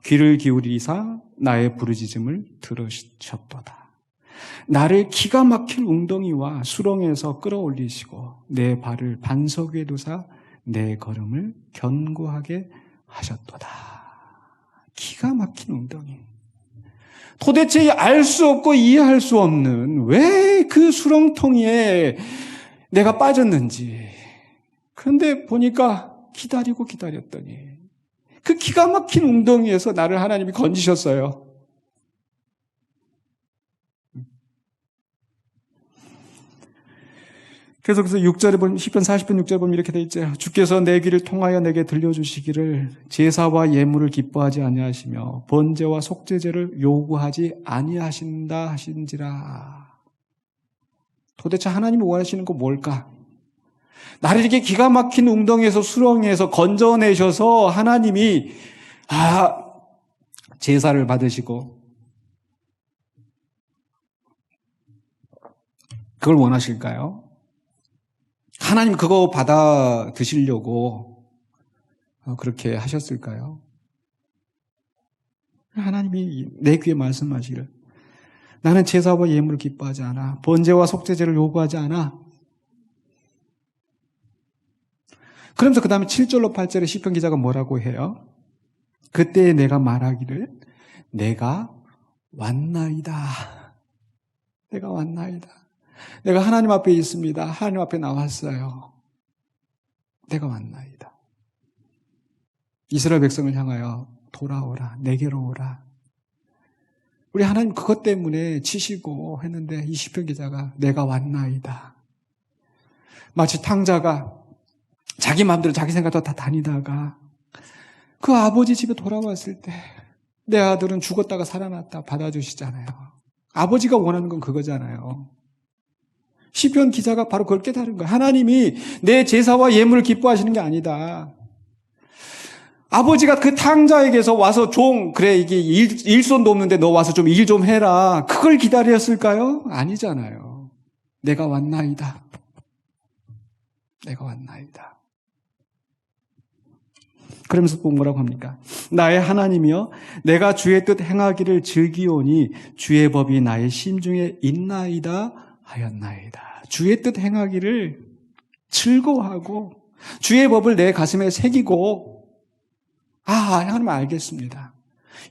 귀를 기울이사 나의 부르짖음을 들으셨도다. 나를 기가 막힐 웅덩이와 수렁에서 끌어올리시고 내 발을 반석 위에 두사 내 걸음을 견고하게 하셨도다. 기가 막힌 웅덩이. 도대체 알 수 없고 이해할 수 없는 왜 그 수렁통에 내가 빠졌는지. 그런데 보니까 기다리고 기다렸더니 그 기가 막힌 웅덩이에서 나를 하나님이 건지셨어요. 그래서 6절에 보면, 10편 40편 6절에 보면 이렇게 돼 있죠. 주께서 내 귀를 통하여 내게 들려주시기를 제사와 예물을 기뻐하지 아니하시며 번제와 속죄제를 요구하지 아니하신다 하신지라. 도대체 하나님이 원하시는 거 뭘까? 나를 이렇게 기가 막힌 웅덩이에서 수렁에서 건져내셔서 하나님이 제사를 받으시고 그걸 원하실까요? 하나님 그거 받아 드시려고 그렇게 하셨을까요? 하나님이 내 귀에 말씀하시기를 나는 제사와 예물을 기뻐하지 않아. 번제와 속죄제를 요구하지 않아. 그러면서 그 다음에 7절로 8절에 시편 기자가 뭐라고 해요? 그때 내가 말하기를 내가 왔나이다. 내가 왔나이다. 내가 하나님 앞에 있습니다. 하나님 앞에 나왔어요. 내가 왔나이다. 이스라엘 백성을 향하여 돌아오라. 내게로 오라. 우리 하나님 그것 때문에 치시고 했는데 이 시편 기자가 내가 왔나이다. 마치 탕자가 자기 마음대로 자기 생각대로 다 다니다가 그 아버지 집에 돌아왔을 때 내 아들은 죽었다가 살아났다 받아주시잖아요. 아버지가 원하는 건 그거잖아요. 시편 기자가 바로 그걸 깨달은 거예요. 하나님이 내 제사와 예물을 기뻐하시는 게 아니다. 아버지가 그 탕자에게서 와서 그래 이게 일손도 없는데 너 와서 좀 일 좀 해라. 그걸 기다렸을까요? 아니잖아요. 내가 왔나이다. 내가 왔나이다. 그러면서 또 뭐라고 합니까? 나의 하나님이여 내가 주의 뜻 행하기를 즐기오니 주의 법이 나의 심중에 있나이다 하였나이다. 주의 뜻 행하기를 즐거워하고 주의 법을 내 가슴에 새기고 하나님 알겠습니다.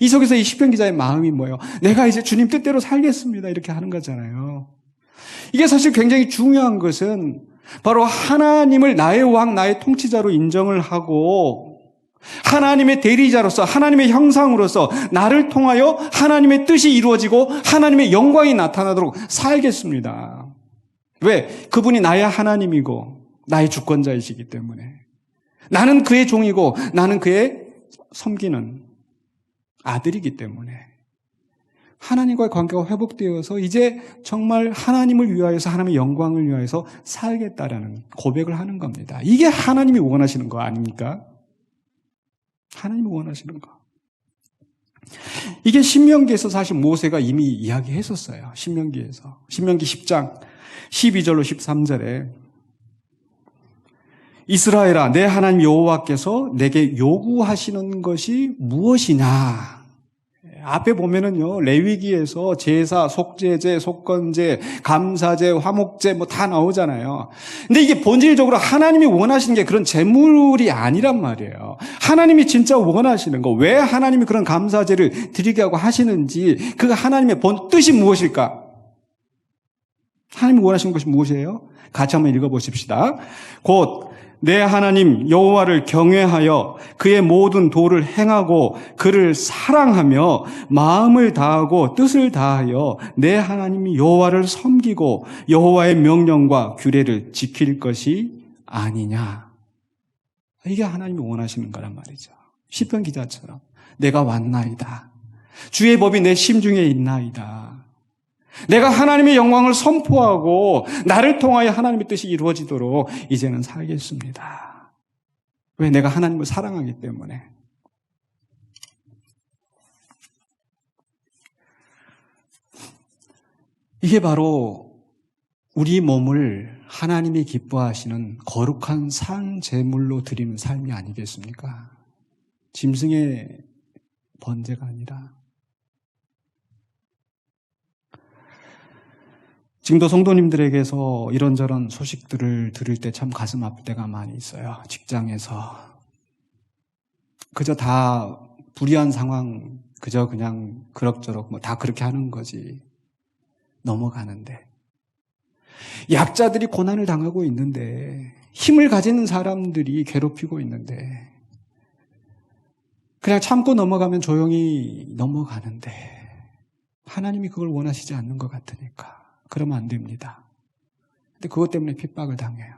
이 속에서 이 시편 기자의 마음이 뭐예요? 내가 이제 주님 뜻대로 살겠습니다. 이렇게 하는 거잖아요. 이게 사실 굉장히 중요한 것은 바로 하나님을 나의 왕, 나의 통치자로 인정을 하고 하나님의 대리자로서 하나님의 형상으로서 나를 통하여 하나님의 뜻이 이루어지고 하나님의 영광이 나타나도록 살겠습니다. 왜? 그분이 나의 하나님이고 나의 주권자이시기 때문에. 나는 그의 종이고 나는 그의 섬기는 아들이기 때문에. 하나님과의 관계가 회복되어서 이제 정말 하나님을 위하여서 하나님의 영광을 위하여서 살겠다라는 고백을 하는 겁니다. 이게 하나님이 원하시는 거 아닙니까? 하나님이 원하시는 거. 이게 신명기에서 사실 모세가 이미 이야기했었어요. 신명기에서. 신명기 10장 12절로 13절에 이스라엘아 내 하나님 여호와께서 내게 요구하시는 것이 무엇이냐. 앞에 보면은요, 레위기에서 제사, 속죄제, 속건제, 감사제, 화목제 뭐 다 나오잖아요. 근데 이게 본질적으로 하나님이 원하시는 게 그런 제물이 아니란 말이에요. 하나님이 진짜 원하시는 거, 왜 하나님이 그런 감사제를 드리게 하고 하시는지, 그 하나님의 본 뜻이 무엇일까? 하나님이 원하시는 것이 무엇이에요? 같이 한번 읽어보십시다. 곧 내 하나님 여호와를 경외하여 그의 모든 도를 행하고 그를 사랑하며 마음을 다하고 뜻을 다하여 내 하나님 여호와를 섬기고 여호와의 명령과 규례를 지킬 것이 아니냐. 이게 하나님이 원하시는 거란 말이죠. 시편 기자처럼 내가 왔나이다. 주의 법이 내 심중에 있나이다. 내가 하나님의 영광을 선포하고 나를 통하여 하나님의 뜻이 이루어지도록 이제는 살겠습니다. 왜? 내가 하나님을 사랑하기 때문에. 이게 바로 우리 몸을 하나님이 기뻐하시는 거룩한 산 제물로 드리는 삶이 아니겠습니까? 짐승의 번제가 아니라. 지금도 성도님들에게서 이런저런 소식들을 들을 때 참 가슴 아플 때가 많이 있어요. 직장에서. 그저 다 불의한 상황, 그저 그냥 그럭저럭 뭐 다 그렇게 하는 거지. 넘어가는데. 약자들이 고난을 당하고 있는데, 힘을 가진 사람들이 괴롭히고 있는데, 그냥 참고 넘어가면 조용히 넘어가는데, 하나님이 그걸 원하시지 않는 것 같으니까. 그러면 안 됩니다. 근데 그것 때문에 핍박을 당해요.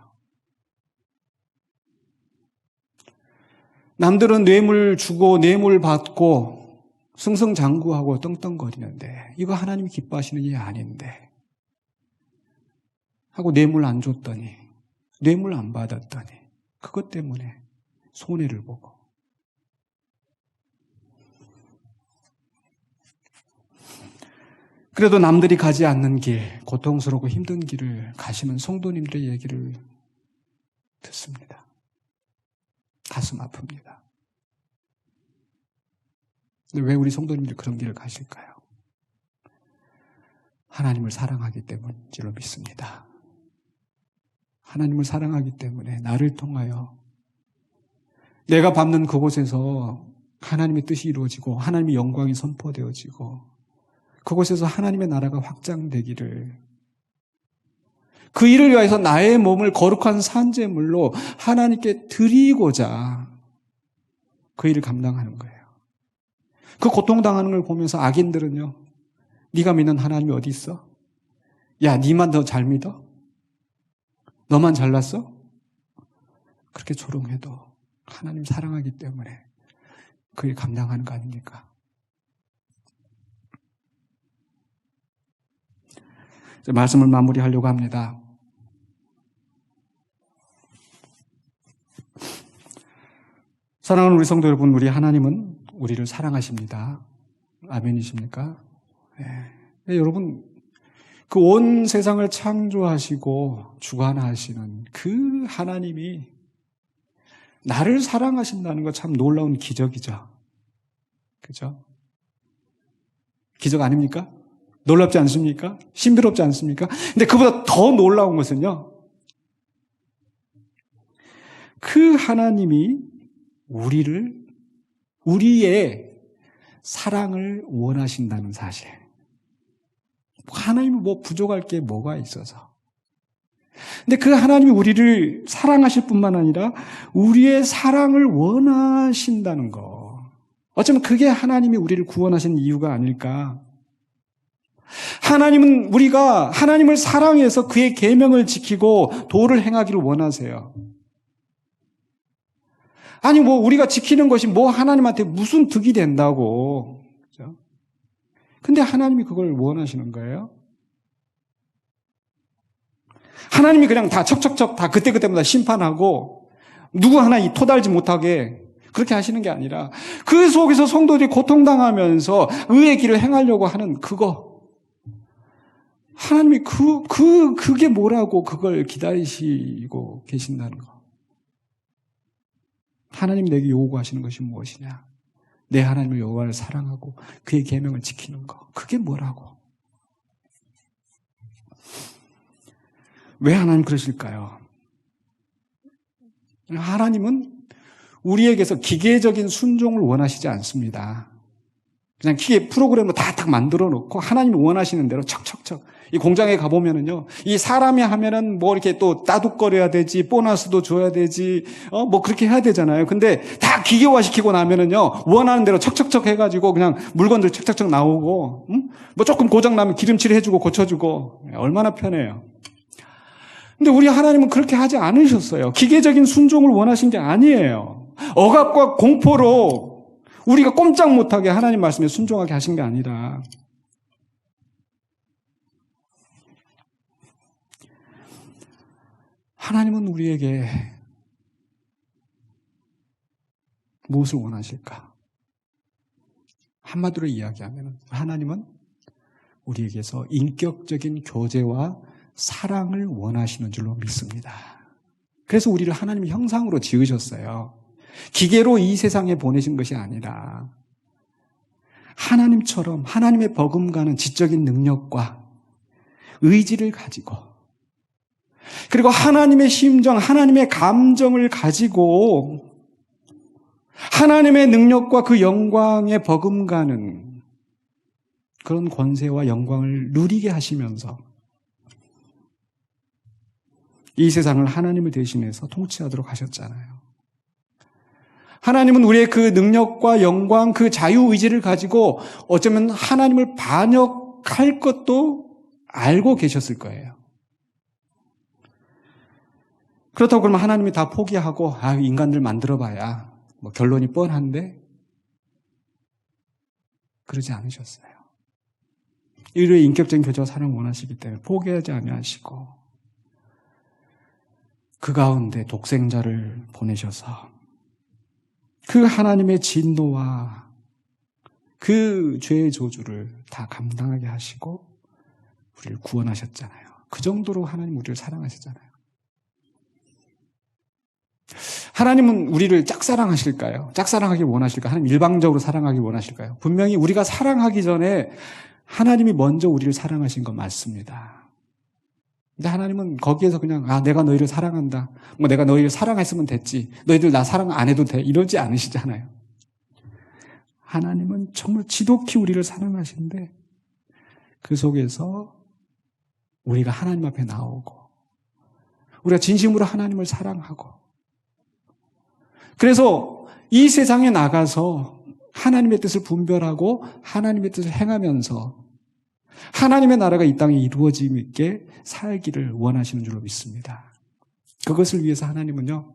남들은 뇌물 주고 뇌물 받고 승승장구하고 떵떵거리는데 이거 하나님이 기뻐하시는 일이 아닌데 하고 뇌물 안 줬더니 뇌물 안 받았더니 그것 때문에 손해를 보고 그래도 남들이 가지 않는 길, 고통스럽고 힘든 길을 가시는 성도님들의 얘기를 듣습니다. 가슴 아픕니다. 근데 왜 우리 성도님들이 그런 길을 가실까요? 하나님을 사랑하기 때문인 줄로 믿습니다. 하나님을 사랑하기 때문에 나를 통하여 내가 밟는 그곳에서 하나님의 뜻이 이루어지고 하나님의 영광이 선포되어지고 그곳에서 하나님의 나라가 확장되기를 그 일을 위해서 나의 몸을 거룩한 산제물로 하나님께 드리고자 그 일을 감당하는 거예요. 그 고통당하는 걸 보면서 악인들은요. 네가 믿는 하나님이 어디 있어? 야, 네만 더 잘 믿어? 너만 잘났어? 그렇게 조롱해도 하나님 사랑하기 때문에 그 일 감당하는 거 아닙니까? 말씀을 마무리하려고 합니다. 사랑하는 우리 성도 여러분, 우리 하나님은 우리를 사랑하십니다. 아멘이십니까? 네. 여러분, 그 온 세상을 창조하시고 주관하시는 그 하나님이 나를 사랑하신다는 거 참 놀라운 기적이죠. 그죠? 기적 아닙니까? 놀랍지 않습니까? 신비롭지 않습니까? 근데 그보다 더 놀라운 것은요. 그 하나님이 우리의 사랑을 원하신다는 사실. 하나님은 뭐 부족할 게 뭐가 있어서. 근데 그 하나님이 우리를 사랑하실 뿐만 아니라 우리의 사랑을 원하신다는 거. 어쩌면 그게 하나님이 우리를 구원하신 이유가 아닐까. 하나님은 우리가 하나님을 사랑해서 그의 계명을 지키고 도를 행하기를 원하세요. 아니 우리가 지키는 것이 하나님한테 무슨 득이 된다고. 그렇죠? 근데 하나님이 그걸 원하시는 거예요. 하나님이 그냥 다 척척척 다 그때그때마다 심판하고 누구 하나 토달지 못하게 그렇게 하시는 게 아니라 그 속에서 성도들이 고통당하면서 의의 길을 행하려고 하는 그거. 하나님이 그게 뭐라고 그걸 기다리시고 계신다는 거. 하나님이 내게 요구하시는 것이 무엇이냐? 내 하나님을 여호와를 사랑하고 그의 계명을 지키는 거. 그게 뭐라고? 왜 하나님 그러실까요? 하나님은 우리에게서 기계적인 순종을 원하시지 않습니다. 그냥 기계 프로그램을 다 만들어 놓고 하나님이 원하시는 대로 척척척. 이 공장에 가보면은요, 이 사람이 하면은 이렇게 또 따둑거려야 되지, 보너스도 줘야 되지, 그렇게 해야 되잖아요. 근데 다 기계화시키고 나면은요, 원하는 대로 척척척 해가지고 그냥 물건들 척척척 나오고, 조금 고장나면 기름칠 해주고 고쳐주고, 얼마나 편해요. 근데 우리 하나님은 그렇게 하지 않으셨어요. 기계적인 순종을 원하신 게 아니에요. 억압과 공포로 우리가 꼼짝 못하게 하나님 말씀에 순종하게 하신 게 아니라 하나님은 우리에게 무엇을 원하실까? 한마디로 이야기하면 하나님은 우리에게서 인격적인 교제와 사랑을 원하시는 줄로 믿습니다. 그래서 우리를 하나님의 형상으로 지으셨어요. 기계로 이 세상에 보내신 것이 아니라 하나님처럼 하나님의 버금가는 지적인 능력과 의지를 가지고 그리고 하나님의 심정, 하나님의 감정을 가지고 하나님의 능력과 그 영광에 버금가는 그런 권세와 영광을 누리게 하시면서 이 세상을 하나님을 대신해서 통치하도록 하셨잖아요. 하나님은 우리의 그 능력과 영광, 그 자유의지를 가지고 어쩌면 하나님을 반역할 것도 알고 계셨을 거예요. 그렇다고 그러면 하나님이 다 포기하고 인간들 만들어봐야 결론이 뻔한데 그러지 않으셨어요. 인류의 인격적인 교제와 사랑을 원하시기 때문에 포기하지 아니하시고 그 가운데 독생자를 보내셔서 그 하나님의 진노와 그 죄의 저주를 다 감당하게 하시고 우리를 구원하셨잖아요. 그 정도로 하나님 우리를 사랑하셨잖아요. 하나님은 우리를 짝사랑하실까요? 짝사랑하길 원하실까요? 하나님 일방적으로 사랑하길 원하실까요? 분명히 우리가 사랑하기 전에 하나님이 먼저 우리를 사랑하신 건 맞습니다. 근데 하나님은 거기에서 그냥 내가 너희를 사랑한다. 내가 너희를 사랑했으면 됐지. 너희들 나 사랑 안 해도 돼. 이러지 않으시잖아요. 하나님은 정말 지독히 우리를 사랑하시는데 그 속에서 우리가 하나님 앞에 나오고 우리가 진심으로 하나님을 사랑하고 그래서 이 세상에 나가서 하나님의 뜻을 분별하고 하나님의 뜻을 행하면서 하나님의 나라가 이 땅에 이루어짐 있게 살기를 원하시는 줄로 믿습니다. 그것을 위해서 하나님은요,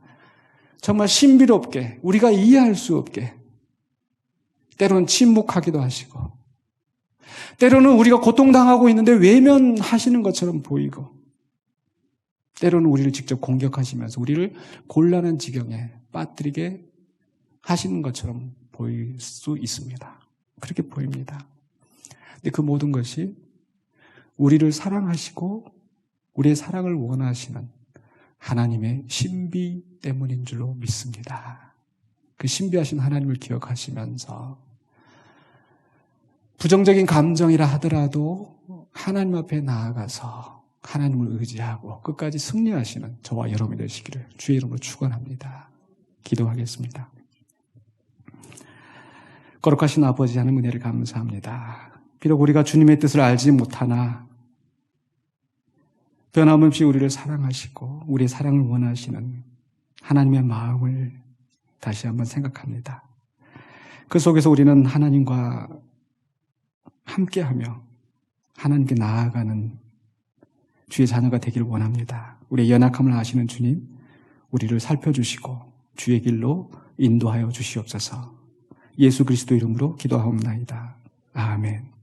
정말 신비롭게 우리가 이해할 수 없게 때로는 침묵하기도 하시고 때로는 우리가 고통당하고 있는데 외면하시는 것처럼 보이고 때로는 우리를 직접 공격하시면서 우리를 곤란한 지경에 빠뜨리게 하시는 것처럼 보일 수 있습니다. 그렇게 보입니다. 근데 그 모든 것이 우리를 사랑하시고 우리의 사랑을 원하시는 하나님의 신비 때문인 줄로 믿습니다. 그 신비하신 하나님을 기억하시면서 부정적인 감정이라 하더라도 하나님 앞에 나아가서 하나님을 의지하고 끝까지 승리하시는 저와 여러분이 되시기를 주의 이름으로 축원합니다. 기도하겠습니다. 거룩하신 아버지 하나님 은혜를 감사합니다. 비록 우리가 주님의 뜻을 알지 못하나 변함없이 우리를 사랑하시고 우리의 사랑을 원하시는 하나님의 마음을 다시 한번 생각합니다. 그 속에서 우리는 하나님과 함께하며 하나님께 나아가는 주의 자녀가 되기를 원합니다. 우리의 연약함을 아시는 주님, 우리를 살펴주시고 주의 길로 인도하여 주시옵소서. 예수 그리스도 이름으로 기도하옵나이다. 아멘.